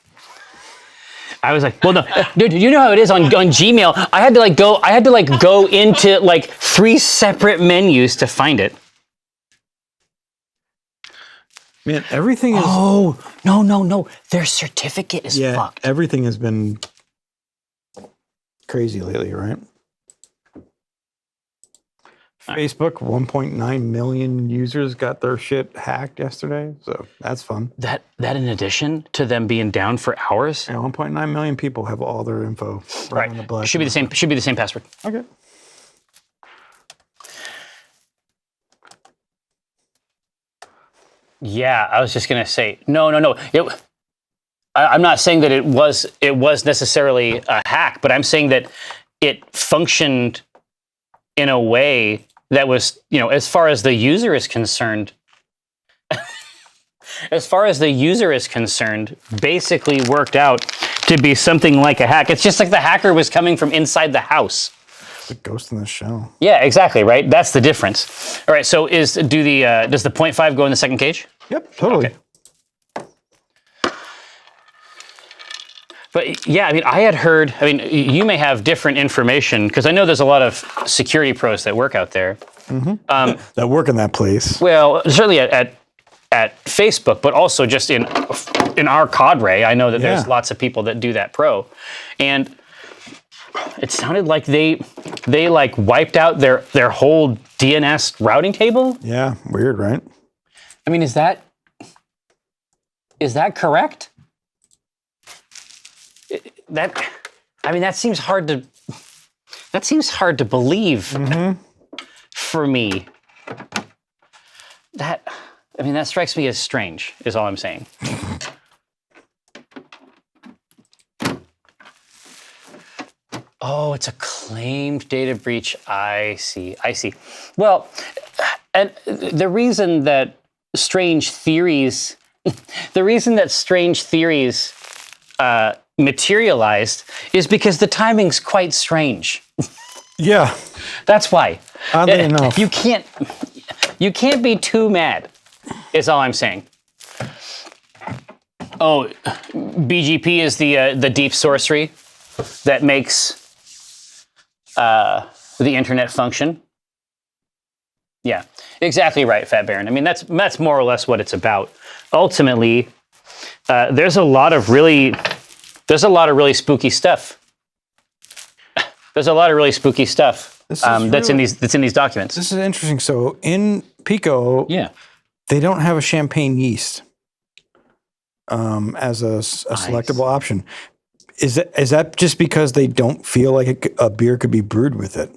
A: I was like, well, no, dude, you know how it is on Gmail. I had to go into like 3 separate menus to find it.
B: Man, everything is.
A: Oh, no. Their certificate is fucked.
B: Everything has been crazy lately, right? Facebook, 1.9 million users got their shit hacked yesterday, so that's fun.
A: That in addition to them being down for hours.
B: Yeah, 1.9 million people have all their info right on the black.
A: Should be the same password.
B: Okay.
A: Yeah, I was just gonna say no. I'm not saying that it was necessarily a hack, but I'm saying that it functioned in a way that was, as far as the user is concerned, basically worked out to be something like a hack. It's just like the hacker was coming from inside the house.
B: The ghost in the shell.
A: Yeah, exactly, right? That's the difference. All right, so does the 0.5 go in the second cage?
B: Yep, totally.
A: Okay. But yeah, I mean, I had heard, you may have different information, because I know there's a lot of security pros that work out there.
B: Mm-hmm. That work in that place.
A: Well, certainly at Facebook, but also just in our cadre, I know that there's lots of people that do that pro. And it sounded like they like wiped out their whole DNS routing table.
B: Yeah, weird, right?
A: I mean, is that correct? That seems hard to believe for me. That strikes me as strange, is all I'm saying. Oh, it's a claimed data breach. I see. Well, and the reason that strange theories materialized is because the timing's quite strange.
B: Yeah.
A: That's why.
B: Oddly enough.
A: You can't be too mad, is all I'm saying. Oh, BGP is the deep sorcery that makes the internet function. Yeah, exactly right, Fat Baron. I mean, that's more or less what it's about. Ultimately, there's a lot of really spooky stuff. There's a lot of really spooky stuff that's in these documents.
B: This is interesting. So in Pico,
A: Yeah.
B: they don't have a champagne yeast as a selectable option. Is that just because they don't feel like a beer could be brewed with it?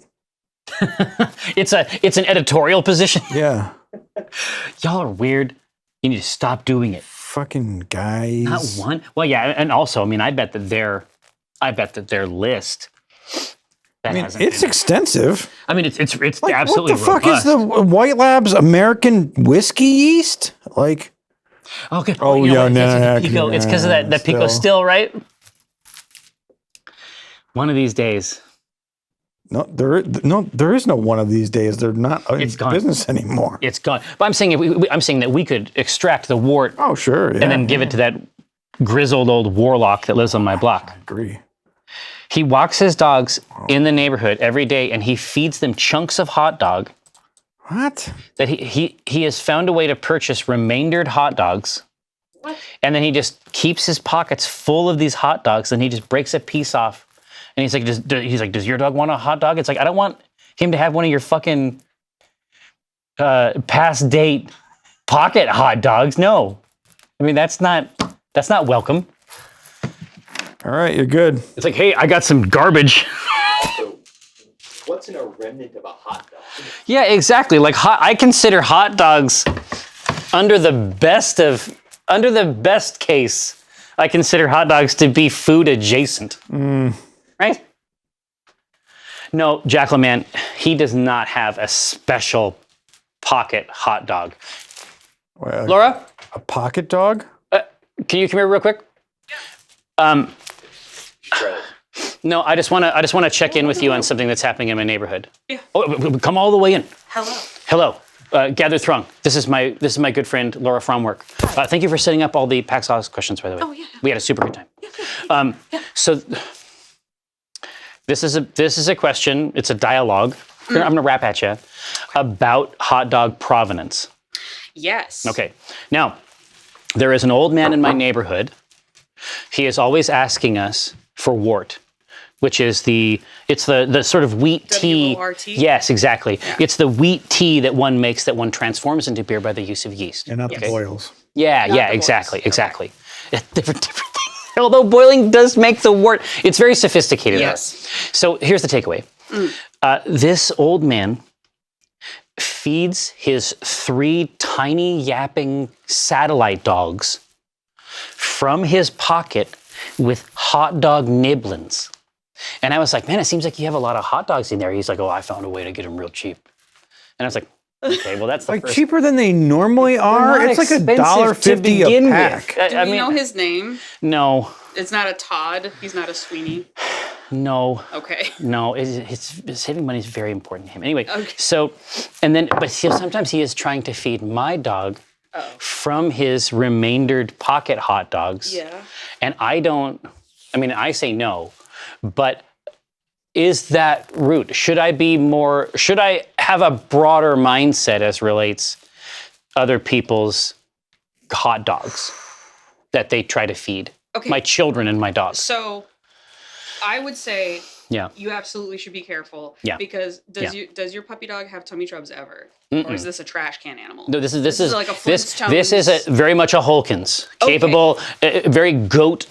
A: It's an editorial position.
B: Yeah.
A: Y'all are weird. You need to stop doing it.
B: Fucking guys.
A: Not one. Well, yeah, and also, I mean, I bet that their list.
B: I mean, it's extensive.
A: I mean, it's
B: Like,
A: absolutely
B: what the fuck
A: robust.
B: is the White Labs American whiskey yeast? Like,
A: Okay.
B: Oh,
A: you know
B: yeah,
A: what?
B: no,
A: It's because of that Pico
B: still.
A: still, right? One of these days.
B: no, there is no one of these days. They're not in
A: It's gone.
B: business anymore.
A: It's gone. But I'm saying I'm saying that we could extract the wort
B: Oh, sure. Yeah.
A: and then give it to that grizzled old warlock that lives on my block.
B: agree.
A: He walks his dogs in the neighborhood every day and he feeds them chunks of hot dog
B: What?
A: that he has found a way to purchase remaindered hot dogs.
E: What?
A: And then he just keeps his pockets full of these hot dogs and he just breaks a piece off. And he's like, does your dog want a hot dog? It's like, I don't want him to have one of your fucking past date pocket hot dogs. No. I mean, that's not welcome.
B: All right, you're good.
A: It's like, hey, I got some garbage.
D: Also, what's in a remnant of a hot dog?
A: Yeah, exactly. Like I consider hot dogs under the best case, I consider hot dogs to be food adjacent. Right? No, Jackal-Man, he does not have a special pocket hot dog.
B: Well,
A: Laura,
B: a pocket dog?
A: can you come here real quick? No, I just want to check in with you on something that's happening in my neighborhood.
E: Yeah.
A: Oh, come all the way in.
E: Hello.
A: Hello, gather throng. This is my good friend Laura Fromwork. Thank you for setting up all the Paxos questions, by the way.
E: Oh, yeah.
A: We had a super good time. So this is a question. It's a dialogue. I'm gonna rap at you about hot dog provenance.
E: Yes.
A: Okay. Now, there is an old man in my neighborhood. He is always asking us for wort, which is the sort of wheat tea.
E: W-O-R-T?
A: Yes, exactly. It's the wheat tea that one makes that one transforms into beer by the use of yeast.
B: And not the boils.
A: Yeah,
E: Not the
A: exactly,
E: boils.
A: exactly. Different things. Although boiling does make the wort, it's very sophisticated.
E: Yes.
A: So here's the takeaway. This old man feeds his 3 tiny yapping satellite dogs from his pocket with hot dog nibblins. And I was like, man, it seems like you have a lot of hot dogs in there. He's like, oh, I found a way to get them real cheap. And I was like, okay, well, that's the
B: Like
A: first.
B: cheaper than they normally are?
A: Not
B: It's like
A: expensive
B: $1.50
A: to begin
B: a pack.
A: with.
E: Do
A: I
E: we
A: mean,
E: know his name?
A: no,
E: It's not a Todd. He's not a Sweeney.
A: no.
E: Okay.
A: No, saving money is very important to him. Anyway,
E: Okay.
A: so, and then, but sometimes he is trying to feed my dog from his remaindered pocket hot dogs.
E: Yeah.
A: And I say no, but is that rude? Should I have a broader mindset as relates other people's hot dogs that they try to feed
E: Okay.
A: my children and my dogs?
E: So, I would say
A: Yeah.
E: you absolutely should be careful.
A: Yeah.
E: Because does your puppy dog have tummy troubles ever, or is this a trash can animal?
A: No, this is
E: like a
A: this
E: Flintstones.
A: is very much a Holkins,
E: Okay.
A: capable, very goat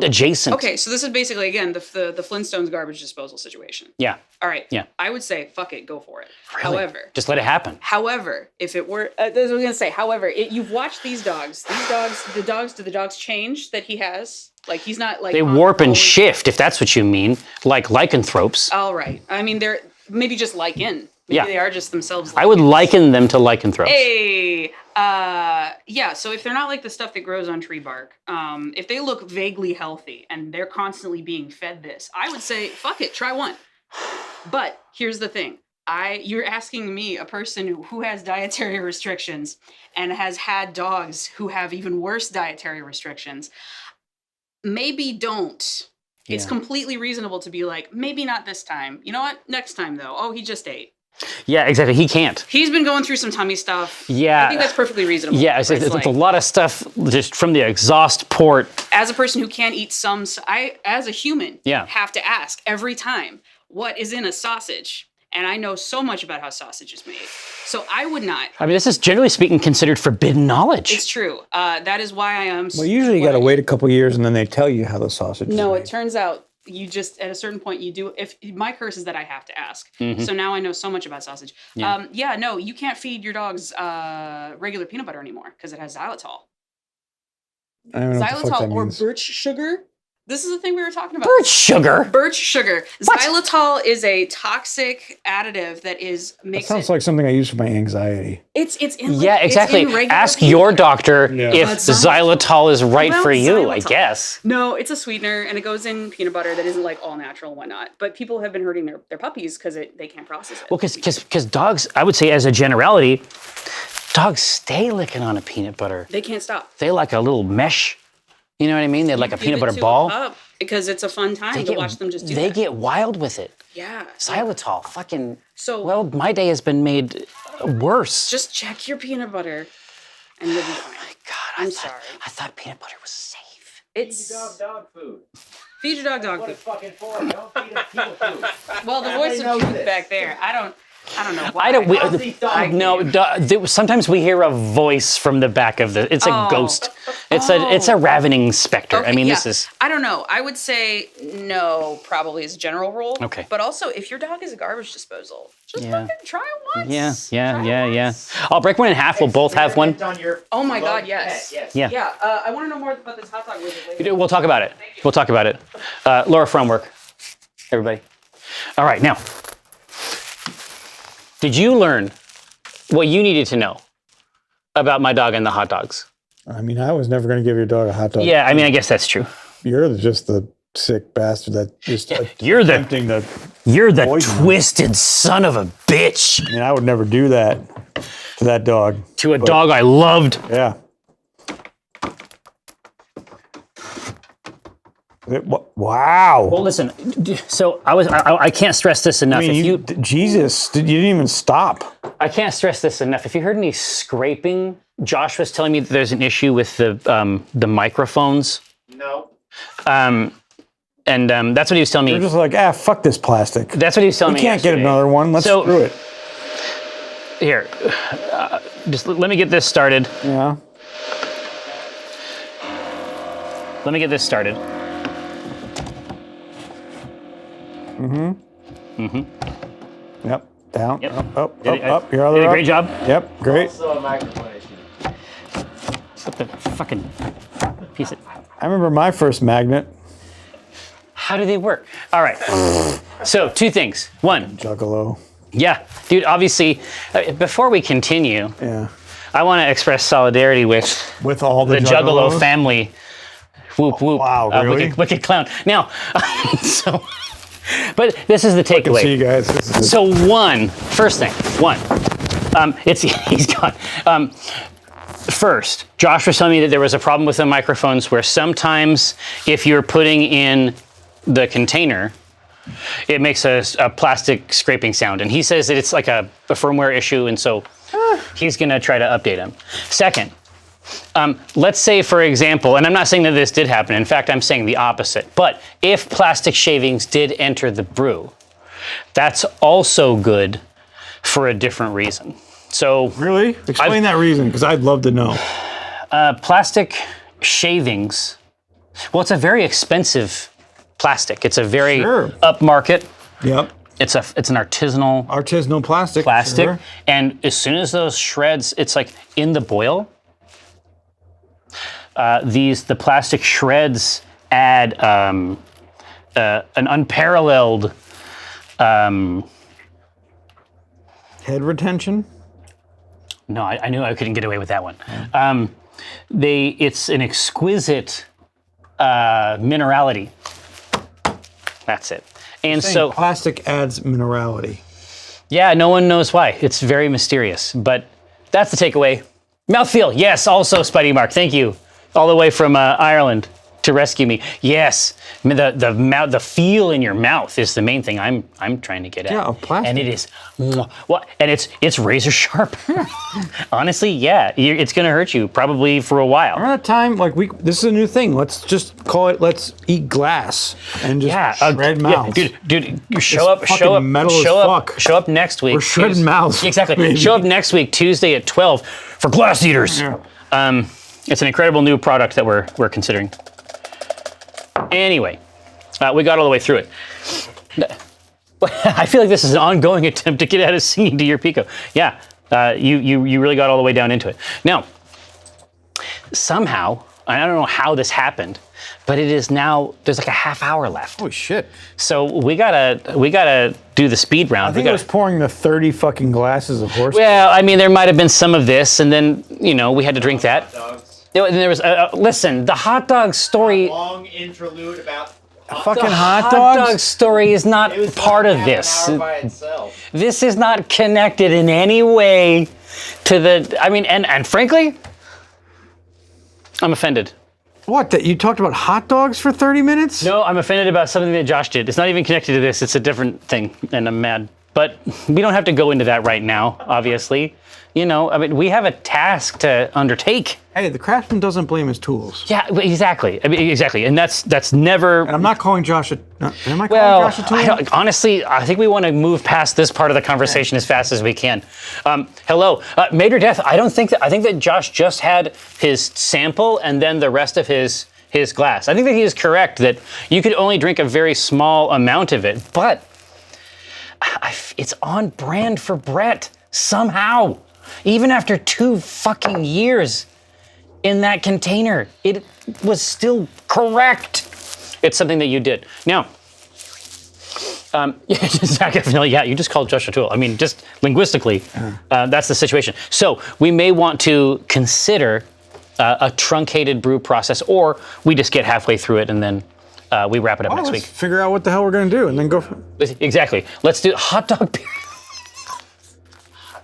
A: adjacent.
E: Okay, so this is basically again the Flintstones garbage disposal situation.
A: Yeah.
E: All right.
A: Yeah.
E: I would say fuck it, go for it.
A: Really? Just let it happen.
E: However, if it were, I was gonna say, however, you've watched these dogs. Do the dogs change that he has? Like he's not like
A: They warp and
E: always-
A: shift, if that's what you mean, like lycanthropes.
E: All right. I mean, they're maybe just lichen. Maybe
A: Yeah.
E: they are just themselves.
A: I would liken them to lycanthropes.
E: Hey, yeah. So if they're not like the stuff that grows on tree bark, if they look vaguely healthy and they're constantly being fed this, I would say, fuck it, try one. But here's the thing. You're asking me, a person who has dietary restrictions and has had dogs who have even worse dietary restrictions. Maybe don't. It's
A: Yeah.
E: completely reasonable to be like, maybe not this time. You know what? Next time though. Oh, he just ate.
A: Yeah, exactly. He can't.
E: He's been going through some tummy stuff.
A: Yeah.
E: I think that's perfectly reasonable.
A: Yeah, it's
E: like,
A: a lot of stuff just from the exhaust port.
E: as a person who can't eat I, as a human,
A: Yeah.
E: have to ask every time, what is in a sausage? And I know so much about how sausage is made. So I would not.
A: I mean, this is generally speaking considered forbidden knowledge.
E: It's true. That is why I am.
B: Well, usually you got to wait a couple years and then they tell you how the sausage is
E: No,
B: made.
E: it turns out you just, at a certain point, you do. If my curse is that I have to ask.
A: Mm-hmm.
E: So now I know so much about sausage.
A: Yeah.
E: No, you can't feed your dogs regular peanut butter anymore because it has xylitol.
B: I don't know what the fuck that
E: Xylitol or
B: means.
E: birch sugar. This is the thing we were talking about.
A: Birch sugar.
E: Birch sugar.
A: What?
E: Xylitol is a toxic additive that
B: That
E: makes
B: sounds
E: it.
B: like something I use for my anxiety.
E: It's in.
A: Yeah, exactly.
E: It's in regular
A: Ask
E: peanut
A: your
E: butter.
A: doctor
B: Yeah.
A: if
E: That's
A: xylitol is right
E: Well,
A: for you, I
E: xylitol.
A: guess.
E: No, it's a sweetener and it goes in peanut butter that isn't like all natural and whatnot. But people have been hurting their puppies because they can't process it.
A: Well, because dogs, I would say as a generality, dogs stay licking on a peanut butter.
E: They can't stop.
A: They like a little mesh. You know what I mean? They're like a
E: Give
A: peanut
E: it
A: butter
E: to a
A: ball.
E: pup because it's a fun time to watch them just do
A: They
E: that.
A: get wild with it.
E: Yeah.
A: Xylitol, fucking.
E: So
A: Well, my day has been made worse.
E: just check your peanut butter and you'll be fine.
A: God,
E: I'm sorry.
A: I thought peanut butter was safe.
E: It's
C: Dog food.
E: feed your dog
C: What
E: food.
C: it's fucking for. Don't feed them people food.
E: Well, the voice of
C: knows
E: truth
C: this.
E: back there. I don't know why.
A: I don't.
C: Dogs eat dog
A: No. Sometimes we hear a voice from the back of the. It's a
E: Oh.
A: ghost. It's a ravening specter. I mean,
E: yeah.
A: this is.
E: I don't know. I would say no, probably as a general rule.
A: Okay.
E: But also, if your dog is a garbage disposal, just
A: Yeah.
E: fucking try it once.
A: Yeah. I'll break one in half. We'll both have one.
C: On your
E: Oh my
C: beloved
E: God, yes.
C: pet, yes.
A: Yeah.
E: Yeah. I want to know more about this hot dog later.
A: We'll talk about it. We'll talk about it. Laura Fromwork, everybody. All right, now. Did you learn what you needed to know about my dog and the hot dogs?
B: I mean, I was never going to give your dog a hot dog.
A: Yeah, I mean, I guess that's true.
B: You're just the sick bastard that just
A: You're the
B: attempting to. Poison.
A: twisted son of a bitch
B: I mean, I would never do that to that dog.
A: to a dog I loved.
B: Yeah. Wow.
A: Well, listen. So I can't stress this enough.
B: I mean, Jesus, you didn't even stop.
A: I can't stress this enough. If you heard any scraping, Josh was telling me that there's an issue with the microphones.
C: No.
A: And that's what he was telling
B: You're
A: me.
B: just like, fuck this plastic.
A: That's what he was telling
B: We
A: me.
B: can't get
A: yesterday.
B: another one. Let's
A: So-
B: screw it.
A: Here, just let me get this started.
B: Yeah.
A: Let me get this started.
B: Yep. Down.
A: Yep.
B: Up.
A: Did
B: Up.
A: a-
B: Your other
A: did a
B: up.
A: great job.
B: Yep. Great.
C: Also a microphone issue.
A: What the fucking piece of.
B: I remember my first magnet.
A: How do they work? All right. So, two things. One,
B: Juggalo.
A: yeah, dude, obviously, before we continue,
B: Yeah.
A: I want to express solidarity with
B: With all
A: the
B: the
A: Juggalo
B: Juggalos?
A: family. Whoop, whoop.
B: Wow, really?
A: Wicked clown. Now, so, but this is the
B: See
A: takeaway.
B: you guys. This is
A: So first thing, he's gone. First, Josh was telling me that there was a problem with the microphones where sometimes if you're putting in the container, it makes a plastic scraping sound. And he says that it's like a firmware issue, and so he's gonna try to update him. Second, let's say, for example, and I'm not saying that this did happen. In fact, I'm saying the opposite. But if plastic shavings did enter the brew, that's also good for a different reason. So
B: really? Explain that reason, because I'd love to know.
A: plastic shavings, well, it's a very expensive plastic. It's a very
B: Sure.
A: upmarket.
B: Yep.
A: It's an artisanal
B: Artisanal plastic.
A: plastic.
B: Sure.
A: And as soon as those shreds, it's like in the boil, the plastic shreds add an unparalleled
B: Head retention.
A: no, I knew I couldn't get away with that one. It's an exquisite minerality. That's it. And so,
B: plastic adds minerality.
A: yeah, no one knows why. It's very mysterious, but that's the takeaway. Mouthfeel, yes, also Spidey Mark, thank you. All the way from Ireland to rescue me. Yes, I mean, the feel in your mouth is the main thing I'm trying to get at.
B: Yeah, of plastic.
A: And it is, and it's razor sharp. Honestly, yeah, it's gonna hurt you probably for a while.
B: Remember that time, like this is a new thing. Let's just call it, let's eat glass and just shred mouths.
A: Yeah, dude, you show
B: It's
A: up
B: fucking metal as fuck.
A: show up next week.
B: We're shredding mouths.
A: Exactly.
B: Maybe.
A: Show up next week, Tuesday at 12 for Glass Eaters.
B: Yeah.
A: It's an incredible new product that we're considering. Anyway, we got all the way through it. I feel like this is an ongoing attempt to get out of singing to your Pico. Yeah, you really got all the way down into it. Now, somehow, I don't know how this happened, but it is now, there's like a half hour left.
B: Holy shit.
A: So we gotta do the speed round.
B: I think it was pouring the 30 fucking glasses of horse.
A: Well, I mean, there might have been some of this, and then, we had to drink that. And there was, listen, the hot dog story.
C: Long interlude about
B: Fucking
A: The
B: hot
A: hot
B: dogs?
A: dog story is not
C: It was
A: part
C: like
A: of
C: half an
A: this.
C: hour by itself.
A: This is not connected in any way to the. I mean, and frankly, I'm offended.
B: What, that you talked about hot dogs for 30 minutes?
A: No, I'm offended about something that Josh did. It's not even connected to this. It's a different thing, and I'm mad. But we don't have to go into that right now, obviously. I mean, we have a task to undertake.
B: Hey, the craftsman doesn't blame his tools.
A: Yeah, exactly. I mean, exactly, and that's never.
B: And I'm not calling Josh a. Am I calling
A: Well,
B: Josh a tool?
A: honestly, I think we want to move past this part of the conversation as fast as we can. Hello, Mater Death. I think that Josh just had his sample and then the rest of his glass. I think that he is correct that you could only drink a very small amount of it, but it's on brand for Brett somehow. Even after 2 fucking years in that container, it was still correct. It's something that you did. Now, yeah, you just called Josh a tool. I mean, just linguistically, that's the situation. So we may want to consider a truncated brew process, or we just get halfway through it and then we wrap it up next
B: Let's
A: week.
B: figure out what the hell we're going to do and then go for
A: Exactly. Let's do hot dog beer.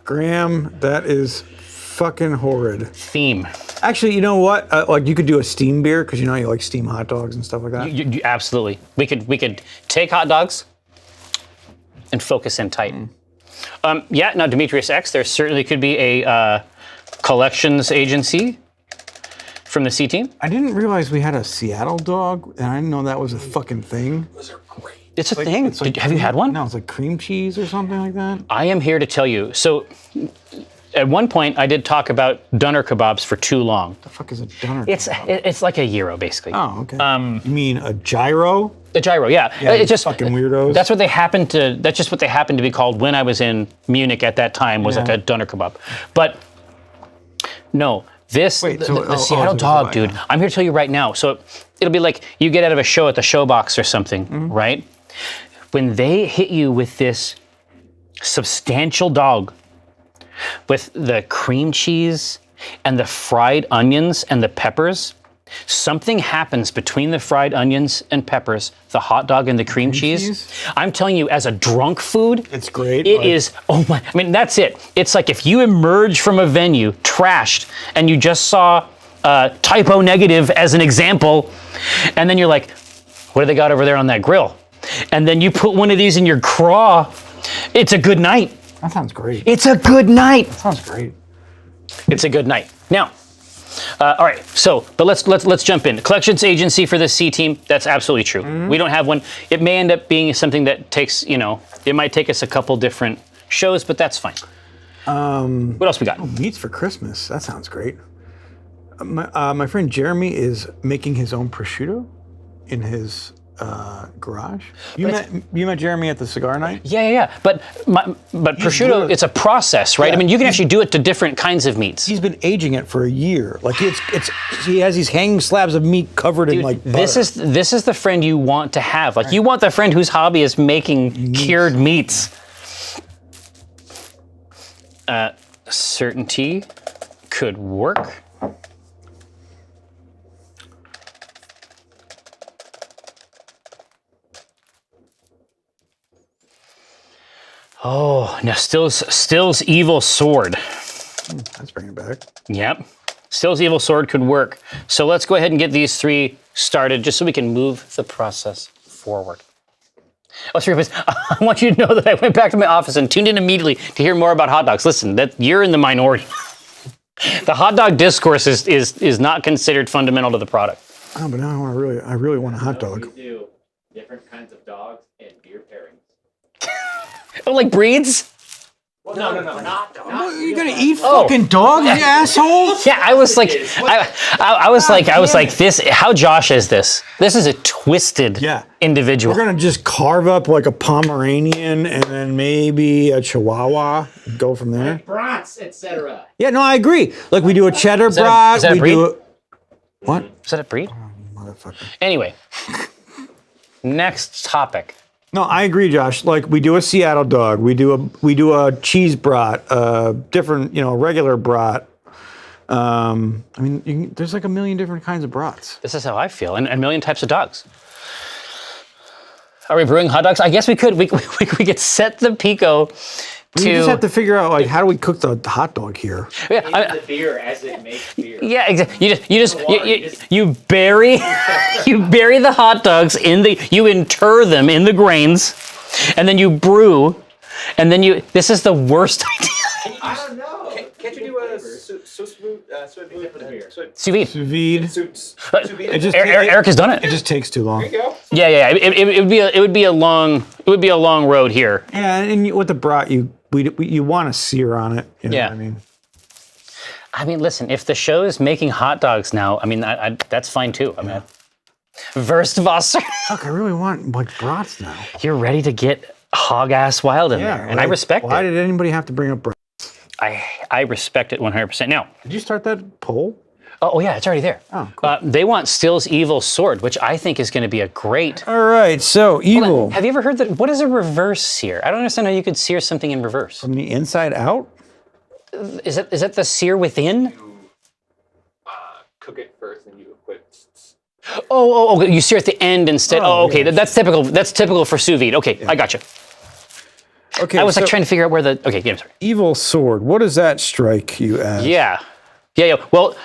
B: Graham, that is fucking horrid.
A: Theme.
B: Actually, you know what? Like you could do a steam beer because you like steam hot dogs and stuff like that.
A: You absolutely. We could take hot dogs and focus in tight. Yeah, now Demetrius X, there certainly could be a collections agency from the C team.
B: I didn't realize we had a Seattle dog, and I didn't know that was a fucking thing.
A: It's a thing.
B: It's like
A: Have you had one?
B: No, it's like cream cheese or something like that.
A: I am here to tell you. So, at one point, I did talk about doner kebabs for too long.
B: The fuck is a doner?
A: It's like a gyro, basically.
B: Oh, okay. You mean a gyro?
A: The gyro, yeah.
B: Yeah,
A: It's just
B: fucking weirdos.
A: That's what they happened to. That's just what they happened to be called when I was in Munich at that time. Was like
B: Yeah.
A: a doner kebab, but no. This
B: Wait,
A: the
B: so-
A: Seattle
B: so
A: dog,
B: why?
A: dude. I'm here to tell you right now. So it'll be like you get out of a show at the Showbox or something, right? When they hit you with this substantial dog with the cream cheese and the fried onions and the peppers, something happens between the fried onions and peppers, the hot dog and the cream cheese. I'm telling you, as a drunk food,
B: It's great.
A: it is, oh my, I mean, that's it. It's like if you emerge from a venue, trashed, and you just saw typo negative as an example, and then you're like, what do they got over there on that grill? And then you put one of these in your craw, it's a good night.
B: That sounds great.
A: It's a good night.
B: Sounds great.
A: It's a good night. Now, all right, so, but let's jump in. Collections agency for the C team, that's absolutely true. We don't have one. It may end up being something that takes, it might take us a couple different shows, but that's fine. What else we got?
B: Meats for Christmas. That sounds great. My friend Jeremy is making his own prosciutto in his garage. You met Jeremy at the cigar night?
A: Yeah. But prosciutto,
B: literally-
A: it's a process, right?
B: Yeah,
A: I mean, you can actually do it to different kinds of meats.
B: He's been aging it for a year. Like he has these hanging slabs of meat covered in like butter.
A: This is the friend you want to have. Like you want the friend whose hobby is making cured meats. Certainty could work. Oh, now Still's evil sword.
B: Let's bring it back.
A: Yep. Still's evil sword could work. So let's go ahead and get these 3 started just so we can move the process forward. Oh, sorry, I want you to know that I went back to my office and tuned in immediately to hear more about hot dogs. Listen, that you're in the minority. The hot dog discourse is not considered fundamental to the product.
B: Oh, but now I really want a hot dog.
C: We do different kinds of dogs and beer pairings.
A: Oh, like breeds?
C: Well, no, not dogs.
B: You're gonna eat fucking dogs, you asshole?
A: Yeah, I was like, I was like, this. How Josh is this? This is a twisted individual.
B: We're gonna just carve up like a Pomeranian and then maybe a Chihuahua. And go from there.
C: Brats, etc.
B: Yeah, no, I agree. Like we do a cheddar brat.
A: is that a breed?
B: What?
A: Is that a breed?
B: Motherfucker.
A: Anyway, next topic.
B: No, I agree, Josh. Like we do a Seattle dog, we do a cheese brat, different, regular brat. I mean, there's like a million different kinds of brats.
A: This is how I feel, and a million types of dogs. Are we brewing hot dogs? I guess we could. We could set the pico to.
B: You just have to figure out like how do we cook the hot dog here?
A: Yeah,
C: The beer as it makes beer.
A: yeah, exactly. You bury the hot dogs you inter them in the grains, and then you brew, and then this is the worst idea.
D: I don't know. Can't you do a sous
A: Sous vide.
D: Sous vide?
B: It just
A: Eric has done it.
B: It just takes too long.
D: There you go.
A: Yeah. It would be a long road here.
B: Yeah, and with the brat, you want to sear on it. You know
A: Yeah.
B: what I mean?
A: I mean, listen, if the show is making hot dogs now, I mean, that's fine too. I mean, Wurstwasser.
B: Look, I really want like brats now.
A: You're ready to get hog ass wild in there, and I respect
B: Why
A: it.
B: did anybody have to bring up brats?
A: I respect it 100%. Now,
B: Did you start that poll?
A: oh yeah, it's already there.
B: Oh, cool.
A: They want Still's evil sword, which I think is going to be a great.
B: All right, so evil
A: Have you ever heard that? What is a reverse sear? I don't understand how you could sear something in reverse.
B: from the inside out.
A: Is that the sear within?
D: You cook it first, and you equip.
A: Oh, you sear at the end instead. Oh, okay,
B: yeah.
A: that's typical. That's typical for sous vide. Okay, I gotcha.
B: Okay,
A: I was like
B: so
A: trying to figure out where the. Okay, yeah, I'm sorry.
B: evil sword. What does that strike you as?
A: Yeah. Well,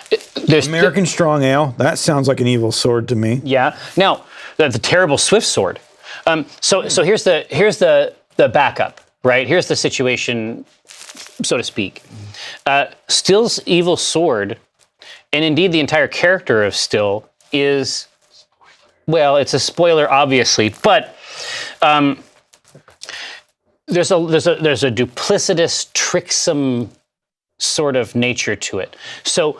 A: there's
B: American strong ale. That sounds like an evil sword to me.
A: Yeah. Now, the terrible swift sword. So here's the backup, right? Here's the situation, so to speak. Still's evil sword, and indeed the entire character of Still is, well, it's a spoiler, obviously, but there's a duplicitous, tricksome sort of nature to it. So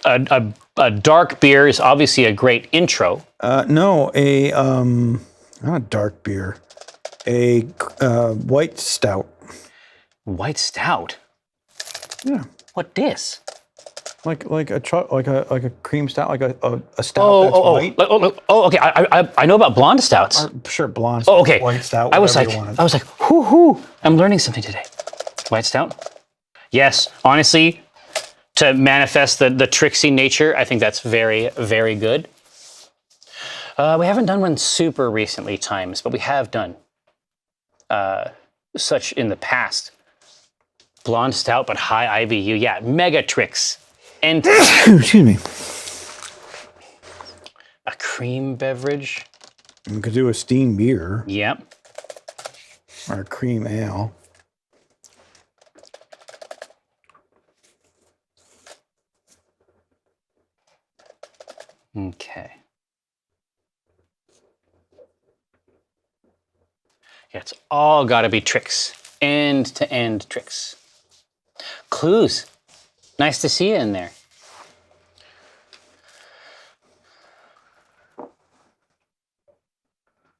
A: a dark beer is obviously a great intro.
B: No, not a dark beer, a white stout.
A: White stout.
B: Yeah,
A: What dis?
B: like a cream stout, like a stout that's white.
A: Okay. I know about blonde stouts.
B: Sure, blonde.
A: Oh, okay.
B: White stout.
A: I was like,
B: whatever you wanted.
A: whoo, I'm learning something today. White stout. Yes, honestly, to manifest the tricksy nature, I think that's very, very good. We haven't done one super recently times, but we have done such in the past. Blonde stout, but high IBU. Yeah, mega tricks. And
B: Excuse me.
A: a cream beverage.
B: We could do a steam beer
A: Yep.
B: or a cream ale.
A: Okay. Yeah, it's all got to be tricks. End-to-end tricks. Clues. Nice to see you in there.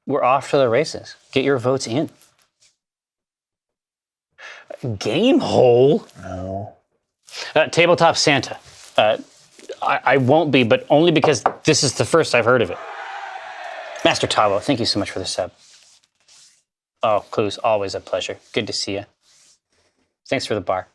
A: We're off to the races. Get your votes in. Game hole?
B: No.
A: Tabletop Santa. I won't be, but only because this is the first I've heard of it. Master Tavo, thank you so much for the sub. Oh, Clues, always a pleasure. Good to see you. Thanks for the bar.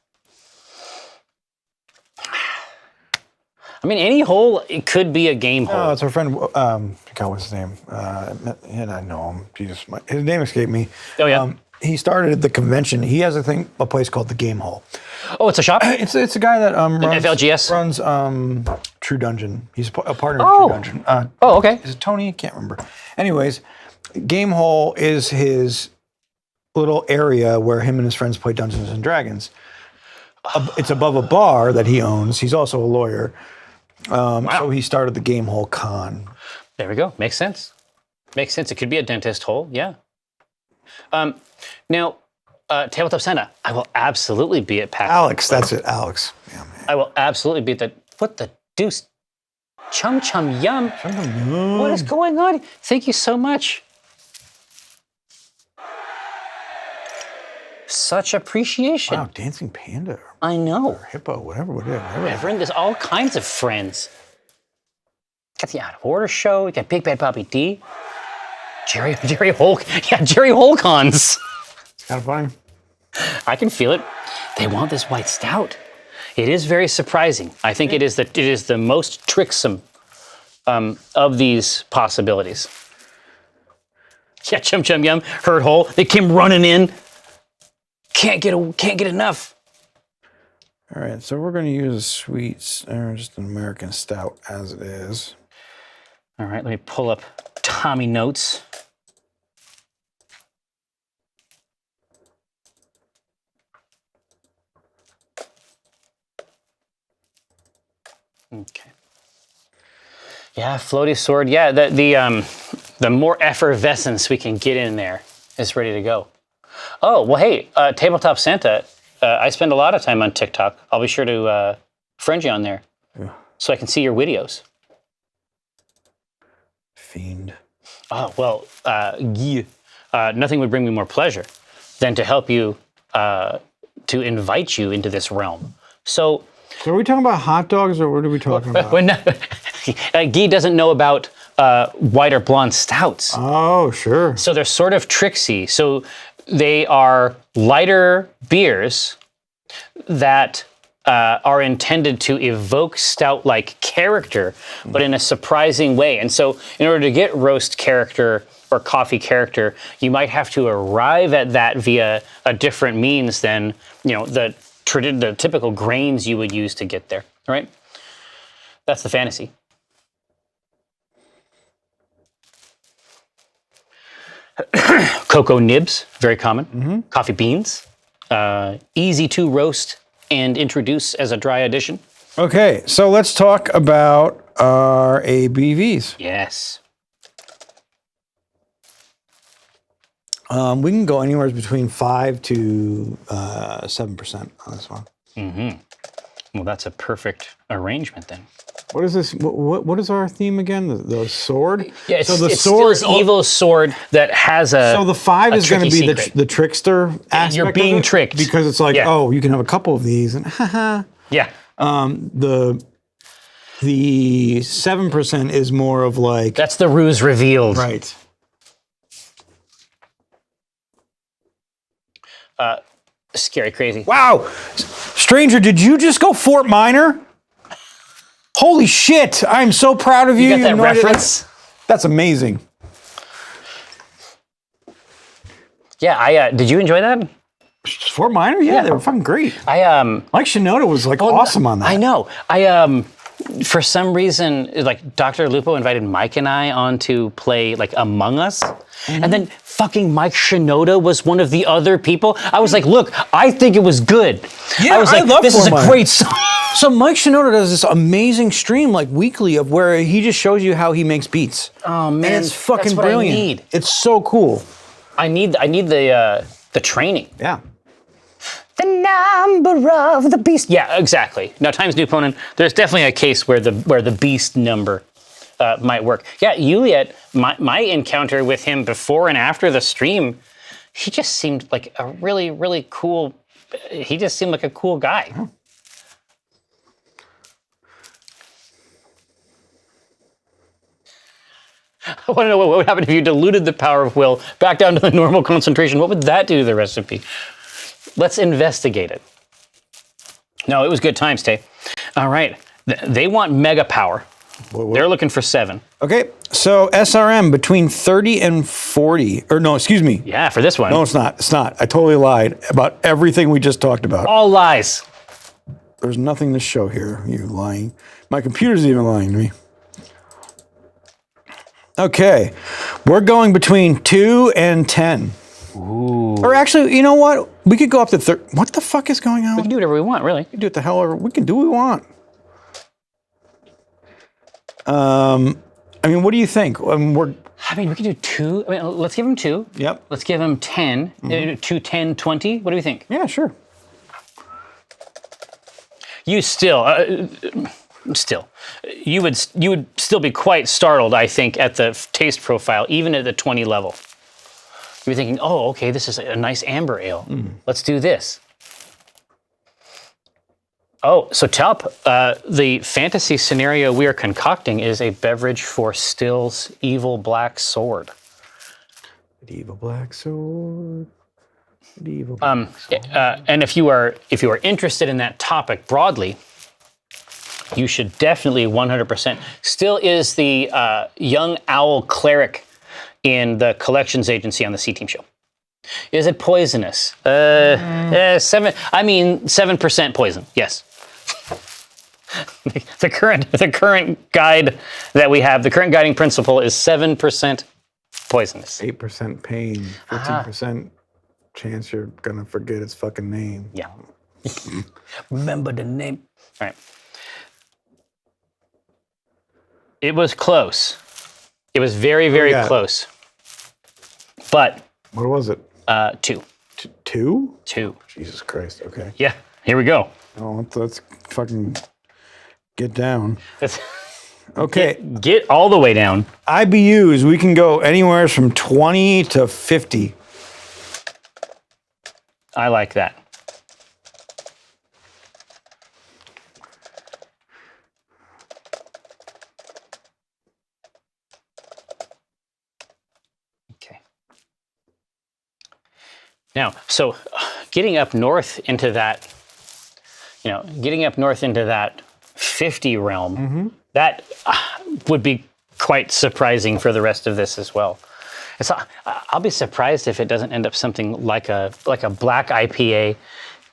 A: I mean, any hole, it could be a game hole.
B: Oh, it's our friend. I forgot what's his name. And I know him. Jesus, his name escaped me.
A: Oh, yeah.
B: he started the convention. He has a place called the Game Hall.
A: Oh, it's a shop?
B: It's a guy that runs
A: FLGS?
B: runs True Dungeon. He's a partner
A: Oh.
B: of True Dungeon.
A: Okay.
B: Is it Tony? I can't remember. Anyways, Game Hall is his little area where him and his friends play Dungeons and Dragons. It's above a bar that he owns. He's also a lawyer. So he started the Game Hall Con.
A: There we go. Makes sense. Makes sense. It could be a dentist hole. Yeah. Now, Tabletop Santa, I will absolutely be at PAX.
B: Alex, that's it. Alex. Yeah, man.
A: I will absolutely be at the. What the deuce? Chum chum yum. What is going on? Thank you so much. Such appreciation.
B: Wow, Dancing Panda.
A: I know.
B: Or Hippo, whatever.
A: Reverend, there's all kinds of friends. Got the Out of Order show. We got Big Bad Bobby D. Jerry Holk. Yeah, Jerry Holkons.
B: It's kind of funny.
A: I can feel it. They want this white stout. It is very surprising. I think it is the most tricksome of these possibilities. Yeah, chum chum yum. Herd hole. They came running in. Can't get enough.
B: All right, so we're going to use a sweet, or just an American stout as it is.
A: All right, let me pull up Tommy notes. Okay. Yeah, floaty sword. Yeah, the more effervescence we can get in there is ready to go. Oh, well, hey, Tabletop Santa, I spend a lot of time on TikTok. I'll be sure to friend you on there so I can see your videos.
B: Fiend.
A: Oh, well, nothing would bring me more pleasure than to help you, to invite you into this realm. So
B: are we talking about hot dogs or what are we talking about?
A: Guy doesn't know about white or blonde stouts.
B: Oh, sure.
A: So they're sort of tricksy. So they are lighter beers that are intended to evoke stout-like character, but in a surprising way. And so in order to get roast character or coffee character, you might have to arrive at that via a different means than, the typical grains you would use to get there, right? That's the fantasy. Cocoa nibs, very common. Coffee beans, easy to roast and introduce as a dry addition.
B: Okay, so let's talk about our ABVs.
A: Yes.
B: We can go anywhere between 5 to 7% on this one.
A: Well, that's a perfect arrangement then.
B: What is this? What is our theme again? The sword?
A: Yeah,
B: so the
A: it's
B: sword,
A: still this evil sword that has a.
B: So the 5 is going to be
A: secret.
B: the trickster aspect.
A: You're being
B: of it,
A: tricked.
B: because it's like,
A: Yeah.
B: oh, you can have a couple of these, and haha.
A: Yeah.
B: The 7% is more of like
A: That's the ruse revealed.
B: right.
A: Scary crazy.
B: Wow, stranger, did you just go Fort Minor? Holy shit! I'm so proud of you.
A: You got that
B: have no idea.
A: reference?
B: That's amazing.
A: Yeah, did you enjoy that?
B: Fort Minor, yeah, they were fucking great.
A: Mike
B: Shinoda was like awesome on that.
A: I know. For some reason, like Dr. Lupo invited Mike and I on to play like Among Us. And then fucking Mike Shinoda was one of the other people. I was like, look, I think it was good.
B: Yeah,
A: I was like,
B: love
A: this is
B: Fort
A: a
B: Minor.
A: great song.
B: So Mike Shinoda does this amazing stream like weekly of where he just shows you how he makes beats.
A: Oh man,
B: And it's fucking
A: that's what
B: brilliant.
A: I need.
B: It's so cool.
A: I need the training.
B: Yeah.
A: The number of the beast. Yeah, exactly. Now, Times New Opponent, there's definitely a case where the beast number might work. Yeah, Juliet, my encounter with him before and after the stream, he just seemed like a really, really cool, he just seemed like a cool guy.
B: Oh.
A: I want to know what would happen if you diluted the power of will back down to the normal concentration. What would that do to the recipe? Let's investigate it. No, it was good times, Tay. All right. They want mega power. They're looking for 7.
B: Okay, so SRM between 30 and 40. Or no, excuse me.
A: Yeah, for this one.
B: No, it's not. It's not. I totally lied about everything we just talked about.
A: All lies.
B: There's nothing to show here, you lying. My computer's even lying to me. Okay, we're going between 2 and 10.
A: Ooh.
B: Or actually, you know what? We could go up to 30. What the fuck is going on?
A: We can do whatever we want, really.
B: We can do it the hell ever. We can do what we want. I mean, what do you think?
A: I mean, we could do 2. I mean, let's give him 2.
B: Yep.
A: Let's give him 10. 2, 10, 20. What do you think?
B: Yeah, sure.
A: You you would still be quite startled, I think, at the taste profile, even at the 20 level. You're thinking, oh, okay, this is a nice amber ale. Let's do this. Oh, so Talp, the fantasy scenario we are concocting is a beverage for Still's Evil Black Sword.
B: Medieval black sword. Medieval black sword.
A: And if you are interested in that topic broadly, you should definitely 100%. Still is the young owl cleric in the collections agency on the C-Team show. Is it poisonous? 7% poison. Yes. The current guide that we have, the current guiding principle is 7% poisonous.
B: 8% pain. 15% chance you're gonna forget its fucking name.
A: Yeah. Remember the name. All right. It was close. It was very, very close. But
B: What was it?
A: 2.
B: 2?
A: 2.
B: Jesus Christ. Okay.
A: Yeah. Here we go.
B: Oh, let's fucking get down.
A: Let's
B: Okay.
A: get all the way down.
B: IBUs, we can go anywhere from 20 to 50.
A: I like that. Okay. Now, so getting up north into that, getting up north into that 50 realm, that would be quite surprising for the rest of this as well. So I'll be surprised if it doesn't end up something like a black IPA,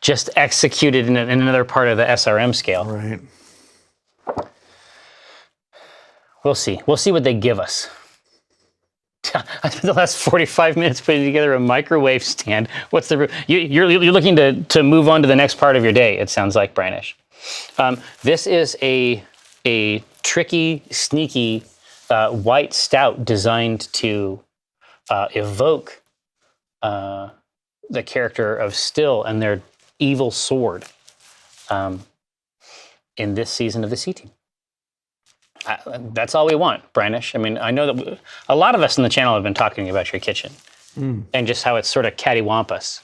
A: just executed in another part of the SRM scale.
B: Right.
A: We'll see. We'll see what they give us. I spent the last 45 minutes putting together a microwave stand. What's the you're looking to move on to the next part of your day? It sounds like, Branish. This is a tricky, sneaky white stout designed to evoke the character of Still and their evil sword in this season of the C-Team. That's all we want, Branish. I mean, I know that a lot of us in the channel have been talking about your kitchen and just how it's sort of cattywampus,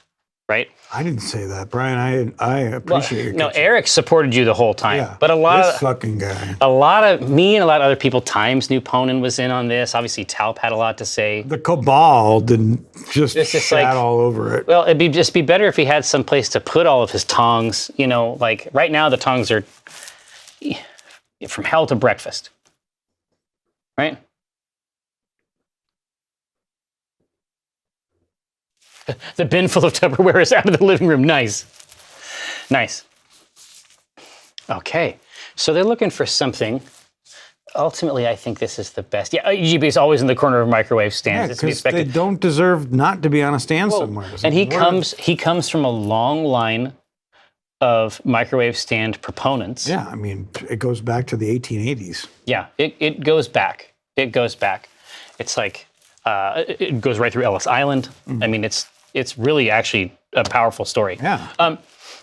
A: right?
B: I didn't say that, Brian. I appreciate your
A: No,
B: kitchen.
A: Eric supported you the whole time,
B: Yeah,
A: but
B: this fucking guy.
A: a lot of me and a lot of other people. Times New Ponin was in on this. Obviously, Talp had a lot to say.
B: The cabal didn't just
A: It's just
B: shat
A: like-
B: all over it.
A: Well, it'd just be better if he had some place to put all of his tongs. Like right now the tongs are from hell to breakfast, right? The bin full of Tupperware is out of the living room. Nice. Okay, so they're looking for something. Ultimately, I think this is the best. Yeah, EGB is always in the corner of microwave stands.
B: Yeah,
A: It's to be
B: because they
A: expected.
B: don't deserve not to be on a stand somewhere.
A: And he comes from a long line of microwave stand proponents.
B: Yeah, I mean, it goes back to the 1880s.
A: Yeah, it goes back. It goes back. It's like it goes right through Ellis Island. I mean, it's really actually a powerful story.
B: Yeah.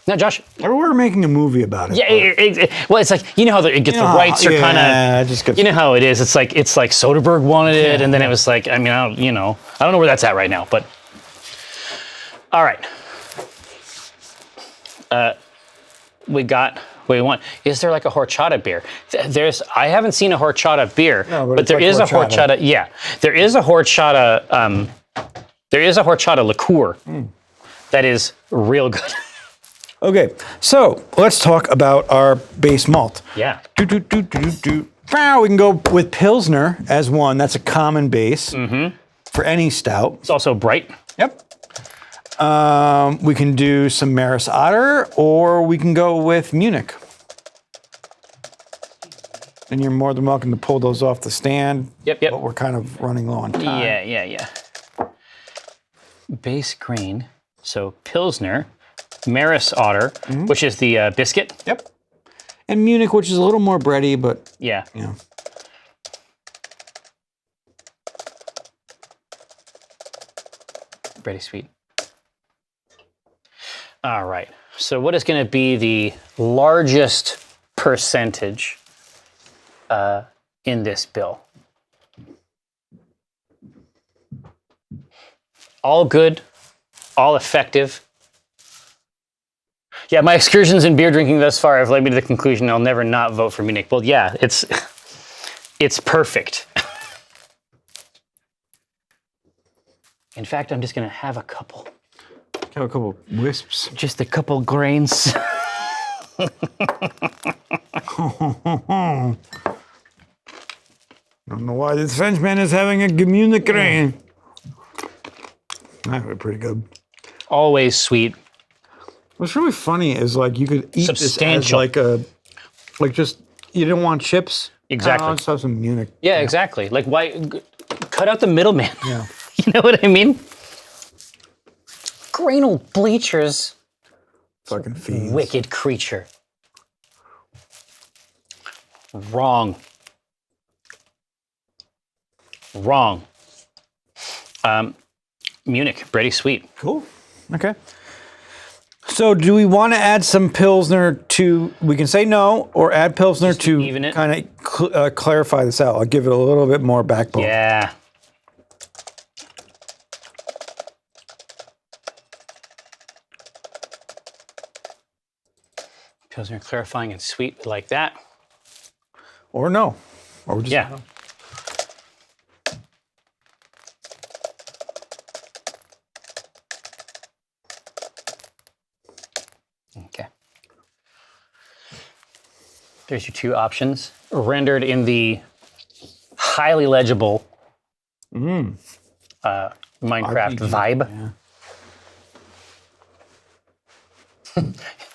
A: Now, Josh.
B: We're making a movie about it.
A: Yeah. Well, it's like how the rights are kind of.
B: Just gets,
A: You know how it is. It's like Soderbergh wanted it, and then it was like I don't know where that's at right now, but all right. We got what we want. Is there like a horchata beer? I haven't seen a horchata beer, but
B: it's
A: there
B: like
A: is
B: horchata.
A: a horchata. Yeah, there is a horchata. There is a horchata liqueur that is real good.
B: Okay, so let's talk about our base malt.
A: Yeah.
B: Now we can go with Pilsner as one. That's a common base for any stout.
A: It's also bright.
B: Yep. We can do some Maris Otter, or we can go with Munich. And you're more than welcome to pull those off the stand.
A: Yep.
B: But we're kind of running low on time.
A: Yeah. Base grain. So Pilsner, Maris Otter, which is the biscuit.
B: Yep. And Munich, which is a little more bready, but
A: Yeah. Pretty sweet. All right. So what is going to be the largest percentage in this bill? All good, all effective. Yeah, my excursions in beer drinking thus far have led me to the conclusion I'll never not vote for Munich. Well, yeah, it's perfect. In fact, I'm just going to have a couple.
B: have a couple wisps.
A: Just a couple grains.
B: I don't know why this Frenchman is having a Munich grain. That would be pretty good.
A: Always sweet.
B: What's really funny is like you could eat
A: Substantial.
B: this as like just you didn't want chips.
A: Exactly.
B: Let's have some Munich.
A: Yeah, exactly. Like, why cut out the middleman?
B: Yeah.
A: You know what I mean? Granal bleachers.
B: Fucking fiends.
A: Wicked creature. Wrong. Munich, bready sweet.
B: Cool. Okay. So do we want to add some Pilsner to, we can say no, or add Pilsner to
A: even it?
B: kind of clarify this out. I'll give it a little bit more backbone.
A: Yeah. Pilsner clarifying and sweet like that.
B: Or no. Or just
A: Yeah.
B: no.
A: Okay. There's your two options, rendered in the highly legible Minecraft
B: RPG,
A: vibe.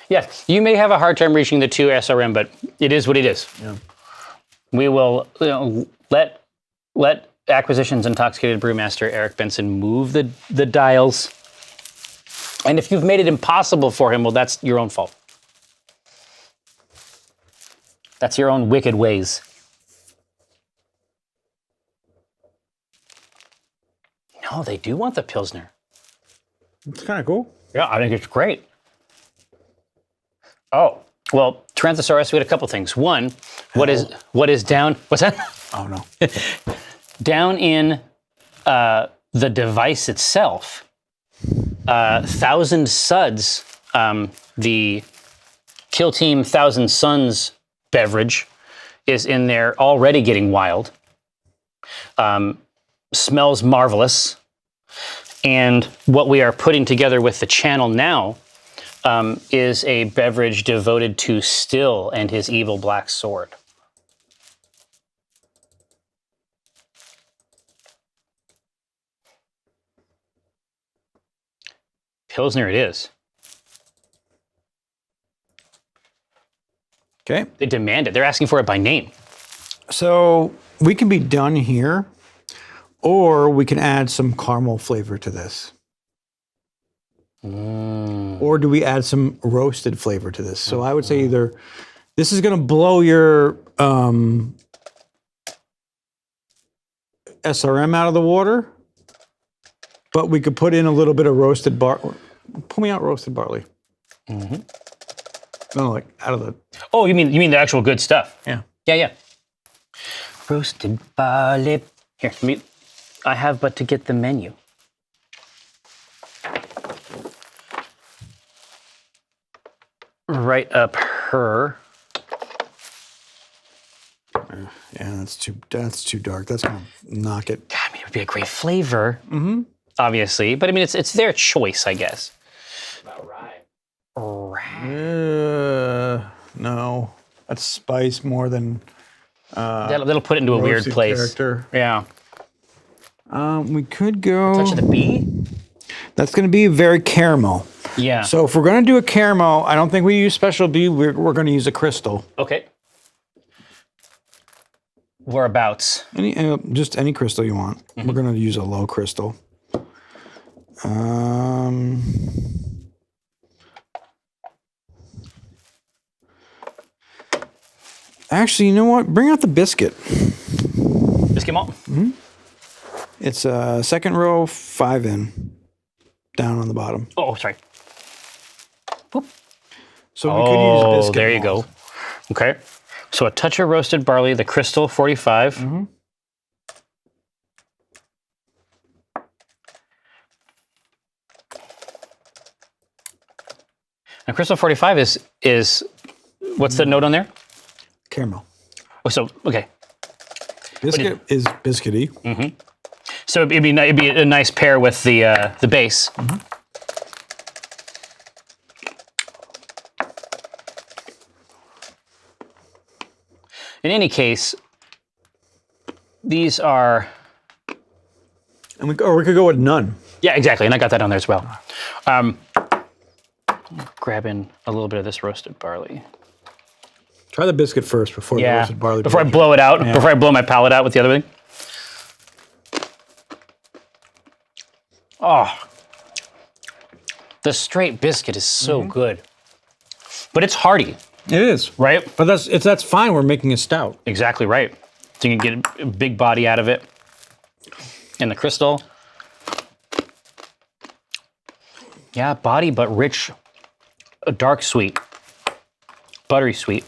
A: Yeah, you may have a hard time reaching the 2 SRM, but it is what it is.
B: Yeah.
A: We will let Acquisitions Intoxicated Brewmaster Eric Benson move the dials. And if you've made it impossible for him, well, that's your own fault. That's your own wicked ways. No, they do want the Pilsner.
B: It's kind of cool.
A: Yeah, I think it's great. Oh, well, Tyrannosaurus, we had a couple things. One, what is down? What's that?
B: Oh, no.
A: Down in the device itself, 1,000 Suds, the Kill Team 1,000 Suns beverage is in there already getting wild. Smells marvelous. And what we are putting together with the channel now is a beverage devoted to Still and his evil black sword. Pilsner it is.
B: Okay.
A: They demand it. They're asking for it by name.
B: So we can be done here, or we can add some caramel flavor to this. Or do we add some roasted flavor to this? So I would say either this is going to blow your SRM out of the water, but we could put in a little bit of roasted barley. Pull me out roasted barley. No, like out of the.
A: Oh, you mean the actual good stuff?
B: Yeah.
A: Yeah. Roasted barley. Here, I have but to get the menu. Right up her.
B: Yeah, that's too dark. That's gonna knock it.
A: God, I mean, it would be a great flavor. Obviously, but I mean, it's their choice, I guess.
D: About right.
A: Rye.
B: No, that's spice more than
A: That'll put it into a weird
B: roasted
A: place.
B: character.
A: Yeah.
B: We could go.
A: Touch of the bee?
B: That's going to be very caramel.
A: Yeah.
B: So if we're going to do a caramel, I don't think we use special bee. We're going to use a crystal.
A: Okay. Whereabouts?
B: Just any crystal you want. We're going to use a low crystal. Actually, you know what? Bring out the biscuit.
A: Biscuit malt?
B: It's second row, 5 in, down on the bottom.
A: Oh, sorry. Boop.
B: So we could use
A: Oh,
B: biscuit
A: there you
B: malt.
A: go. Okay. So a touch of roasted barley, the Crystal 45. And Crystal 45 is what's the note on there?
B: Caramel.
A: Oh, so okay.
B: Biscuit is biscuity.
A: So it'd be a nice pair with the base. In any case, these are
B: And we could go with none.
A: yeah, exactly, and I got that on there as well. Grab in a little bit of this roasted barley.
B: Try the biscuit first before the
A: Yeah,
B: roasted barley.
A: before I blow it out, before I blow my palate out with the other thing. Oh, the straight biscuit is so good, but it's hearty,
B: It is,
A: right?
B: but that's fine. We're making a stout.
A: Exactly right. So you can get a big body out of it. And the Crystal, yeah, body but rich, a dark sweet, buttery sweet.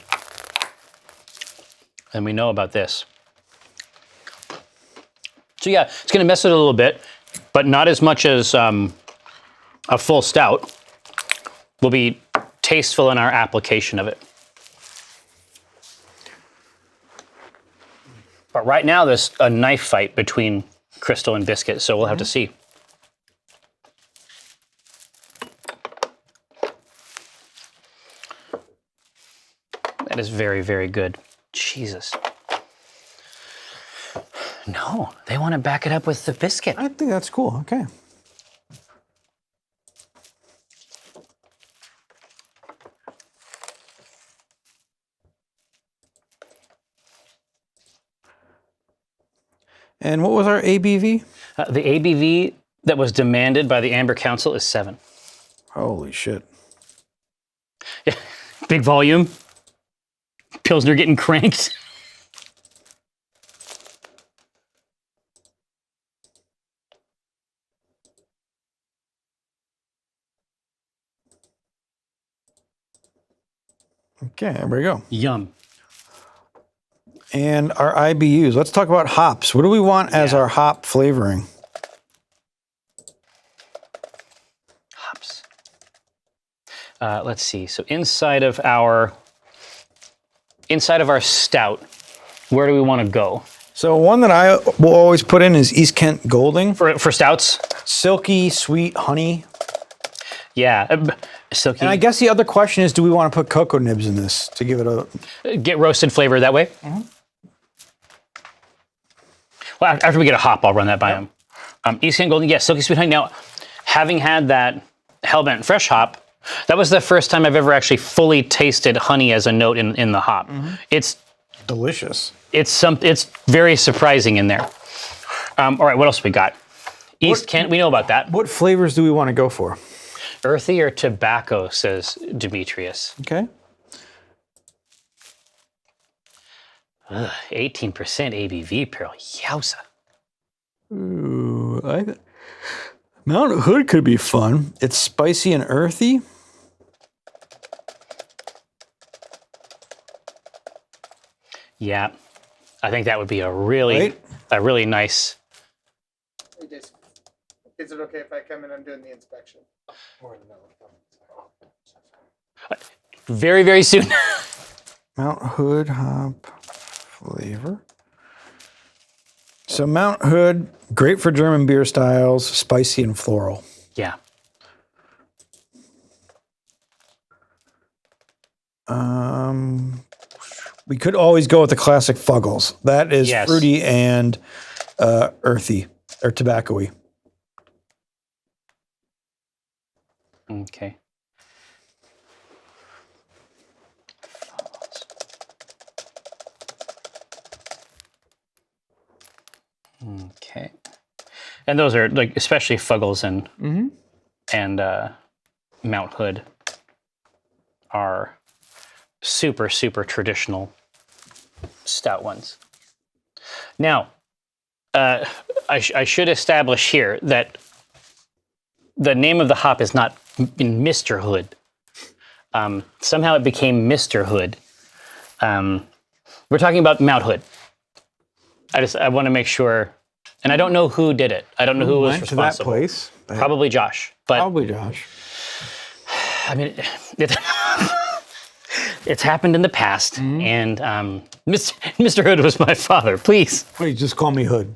A: And we know about this. So yeah, it's gonna mess it a little bit, but not as much as a full stout. We'll be tasteful in our application of it. But right now there's a knife fight between Crystal and Biscuit, so we'll have to see. That is very, very good. Jesus. No, they want to back it up with the biscuit.
B: I think that's cool. Okay. And what was our ABV?
A: The ABV that was demanded by the Amber Council is 7.
B: Holy shit.
A: Big volume. Pilsner getting cranked.
B: Okay, there we go.
A: Yum.
B: And our IBUs. Let's talk about hops. What do we want as
A: Yeah.
B: our hop flavoring?
A: Hops. Let's see. So inside of our stout, where do we want to go?
B: So one that I will always put in is East Kent Golding.
A: For stouts?
B: Silky, sweet honey.
A: Yeah. Silky.
B: And I guess the other question is, do we want to put cocoa nibs in this to give it a...
A: Get roasted flavor that way? Well, after we get a hop, I'll run that by him. East Kent Golden, yes, silky sweet honey. Now, having had that Hellbent fresh hop, that was the first time I've ever actually fully tasted honey as a note in the hop. It's
B: Delicious.
A: it's very surprising in there. All right, what else we got? East Kent, we know about that.
B: What flavors do we want to go for?
A: Earthy or tobacco, says Demetrius.
B: Okay.
A: 18% ABV, Pearl. Yowza.
B: Ooh, Mount Hood could be fun. It's spicy and earthy.
A: Yeah, I think that would be a really nice.
F: Hey, Jason, is it okay if I come in and doing the inspection?
A: Very, very soon.
B: Mount Hood hop flavor. So Mount Hood, great for German beer styles, spicy and floral.
A: Yeah.
B: We could always go with the classic Fuggles. That is
A: Yes.
B: fruity and earthy or tobacco-y.
A: Okay. Okay. And those are like, especially Fuggles and Mount Hood are super, super traditional stout ones. Now, I should establish here that the name of the hop is not Mr. Hood. Somehow it became Mr. Hood. We're talking about Mount Hood. I want to make sure, and I don't know who did it. I don't know who was
B: Went to that
A: responsible.
B: place.
A: Probably Josh, but
B: Probably Josh.
A: I mean, it's happened in the past, and Mr. Hood was my father. Please.
B: Wait, just call me Hood.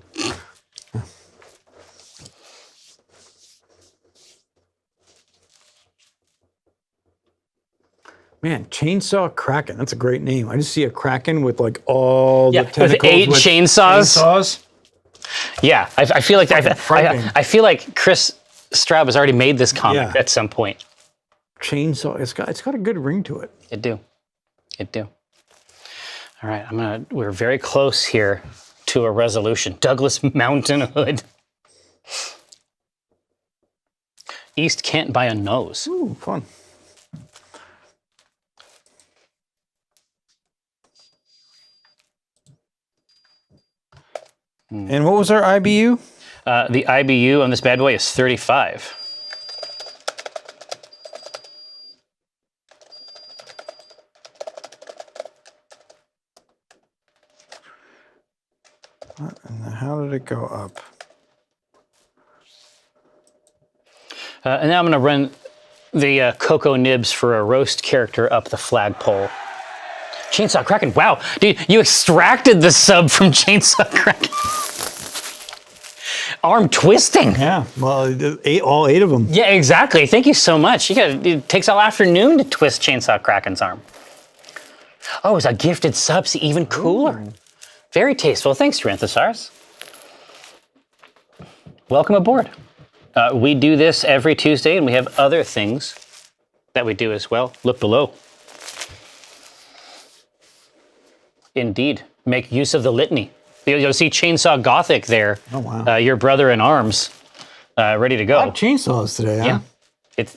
B: Man, Chainsaw Kraken. That's a great name. I just see a Kraken with like all the
A: With
B: tentacles
A: 8 chainsaws. Yeah, I feel like
B: frightening.
A: I feel like Chris Straub has already made this comic
B: Yeah.
A: at some point.
B: Chainsaw. It's got a good ring to it.
A: It do. All right, we're very close here to a resolution. Douglas Mountain Hood. East can't buy a nose.
B: Ooh, fun. And what was our IBU?
A: The IBU on this bad boy is 35.
B: And how did it go up?
A: And now I'm going to run the Cocoa Nibs for a roast character up the flagpole. Chainsaw Kraken. Wow, dude, you extracted the sub from Chainsaw Kraken. Arm twisting.
B: Yeah, well, all 8 of them.
A: Yeah, exactly. Thank you so much. It takes all afternoon to twist Chainsaw Kraken's arm. Oh, it's a gifted sub, so even cooler. Ooh. Very tasteful. Thanks, Ranthosars. Welcome aboard. We do this every Tuesday, and we have other things that we do as well. Look below. Indeed. Make use of the litany. You'll see Chainsaw Gothic there.
B: Oh, wow.
A: Your brother in arms, ready to go.
B: A lot of chainsaws today, huh?
A: Yeah.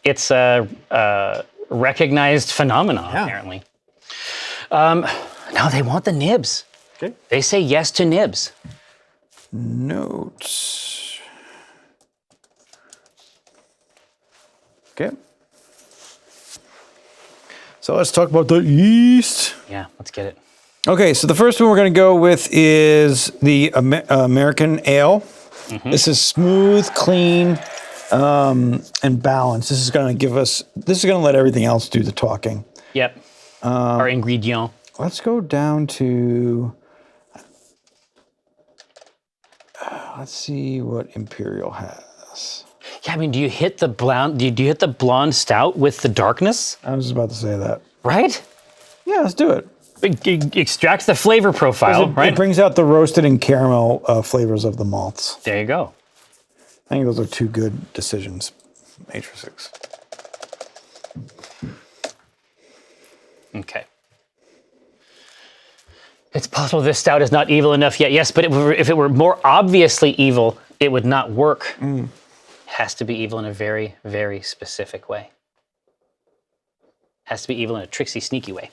A: It's a recognized phenomenon, apparently. Now they want the nibs.
B: Okay.
A: They say yes to nibs.
B: Notes. Okay. So let's talk about the yeast.
A: Yeah, let's get it.
B: Okay, so the first one we're going to go with is the American Ale. Mm-hmm. This is smooth, clean, and balanced. This is going to let everything else do the talking.
A: Yep. Our ingredient.
B: Let's go down to, let's see what Imperial has.
A: Yeah, I mean, do you hit the blonde stout with the darkness?
B: I was just about to say that.
A: Right?
B: Yeah, let's do it.
A: It extracts the flavor profile, right?
B: It brings out the roasted and caramel flavors of the malts.
A: There you go.
B: I think those are 2 good decisions. Matrix.
A: Okay. It's possible this stout is not evil enough yet. Yes, but if it were more obviously evil, it would not work. It has to be evil in a very, very specific way. Has to be evil in a tricksy, sneaky way.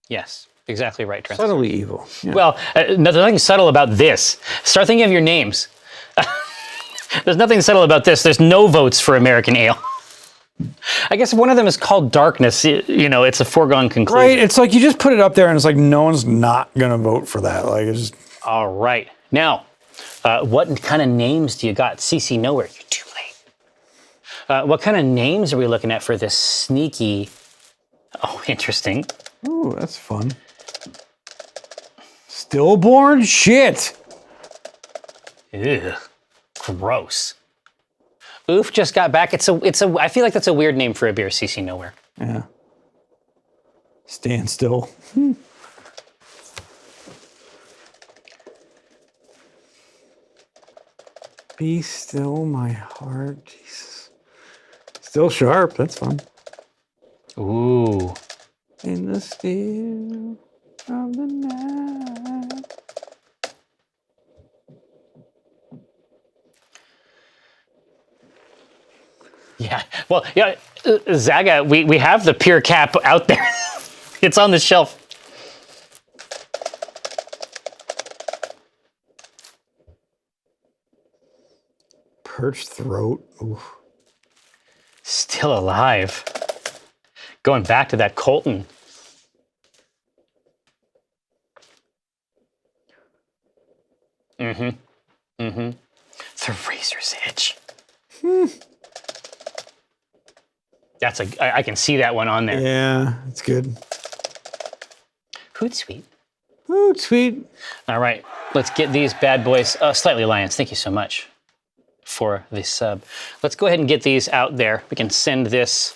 A: Yes, exactly right, Trent.
B: Subtly evil. Yeah.
A: Well, there's nothing subtle about this. Start thinking of your names. There's nothing subtle about this. There's no votes for American Ale. I guess if one of them is called Darkness, it's a foregone conclusion.
B: Right, it's like you just put it up there and it's like no one's not going to vote for that. Like it's just...
A: All right. Now, what kind of names do you got? CC Nowhere, you're too late. What kind of names are we looking at for this sneaky... Oh, interesting.
B: Ooh, that's fun. Stillborn? Shit.
A: Ugh, gross. Oof just got back. I feel like that's a weird name for a beer, CC Nowhere.
B: Yeah. Stand still. Be still, my heart. Jesus. Still sharp. That's fun.
A: Ooh.
B: In the still of the night.
A: Yeah. Well, yeah, Zaga, we have the pure cap out there. It's on the shelf.
B: Perched throat. Oof.
A: Still alive. Going back to that Colton. The razor's edge. I can see that one on there.
B: Yeah, it's good.
A: Hootsuite.
B: Oh, sweet.
A: All right, let's get these bad boys. Slightly Lions, thank you so much for the sub. Let's go ahead and get these out there. We can send this.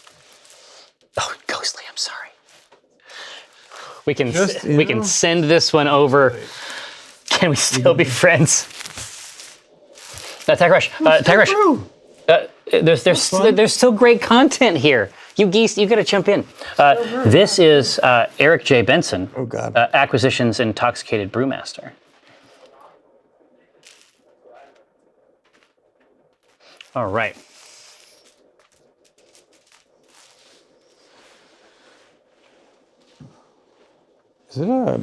A: Oh, Ghostly, I'm sorry. We can send this one over. Can we still be friends? Tiger Rush. Tiger Rush. There's still great content here. You geese, you got to jump in. This is Eric J. Benson.
B: Oh God.
A: Acquisitions Intoxicated Brewmaster. All right.
B: Is it a?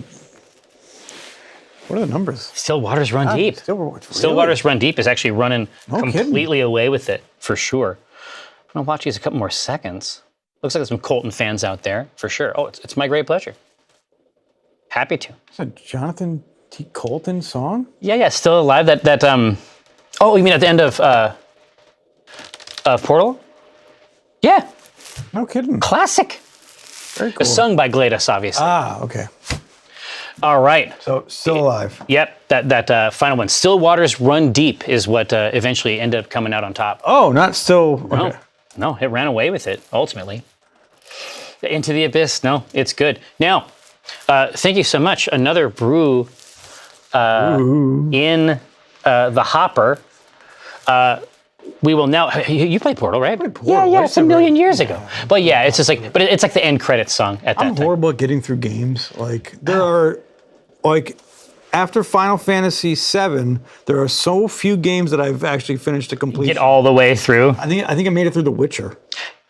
B: What are the numbers?
A: Still Waters Run Deep.
B: Still
A: Waters Run Deep is actually running
B: No
A: completely away with it, for sure. I'm going to watch these a couple more seconds. Looks like there's some Colton fans out there, for sure. Oh, it's my great pleasure. Happy to.
B: Is that a Jonathan T. Colton song?
A: Yeah, still alive. Oh, you mean at the end of Portal? Yeah,
B: No kidding.
A: classic.
B: Very cool.
A: Sung by Gladys, obviously.
B: Okay.
A: All right.
B: So still alive.
A: Yep, that final one. Still Waters Run Deep is what eventually ended up coming out on top.
B: Oh, not still. Okay.
A: No, it ran away with it, ultimately. Into the Abyss, no, it's good. Now, thank you so much. Another brew in the hopper. We will now. You played Portal, right?
B: Portal.
A: Yeah, it's a million years ago. But yeah, it's just like, but it's like the end credits song at that
B: I'm
A: time.
B: horrible at getting through games. Like there are, like, after Final Fantasy VII, there are so few games that I've actually finished to completion.
A: Get all the way through.
B: I think I made it through The Witcher.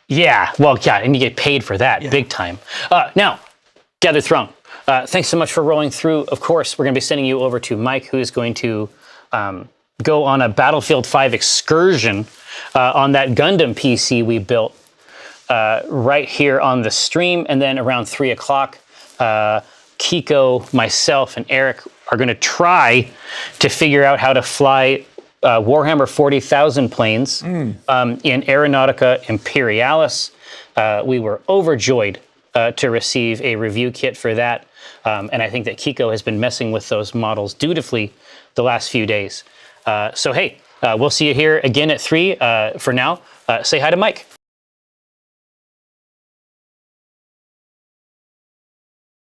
A: Yeah, well, yeah, and you get paid for that big time. Now, Gather Throne. Thanks so much for rolling through. Of course, we're going to be sending you over to Mike, who is going to go on a Battlefield 5 excursion on that Gundam PC we built right here on the stream. And then around 3 o'clock, Kiko, myself, and Eric are going to try to figure out how to fly Warhammer 40,000 planes in Aeronautica Imperialis. We were overjoyed to receive a review kit for that. And I think that Kiko has been messing with those models dutifully the last few days. So, hey, we'll see you here again at 3. For now, say hi to Mike.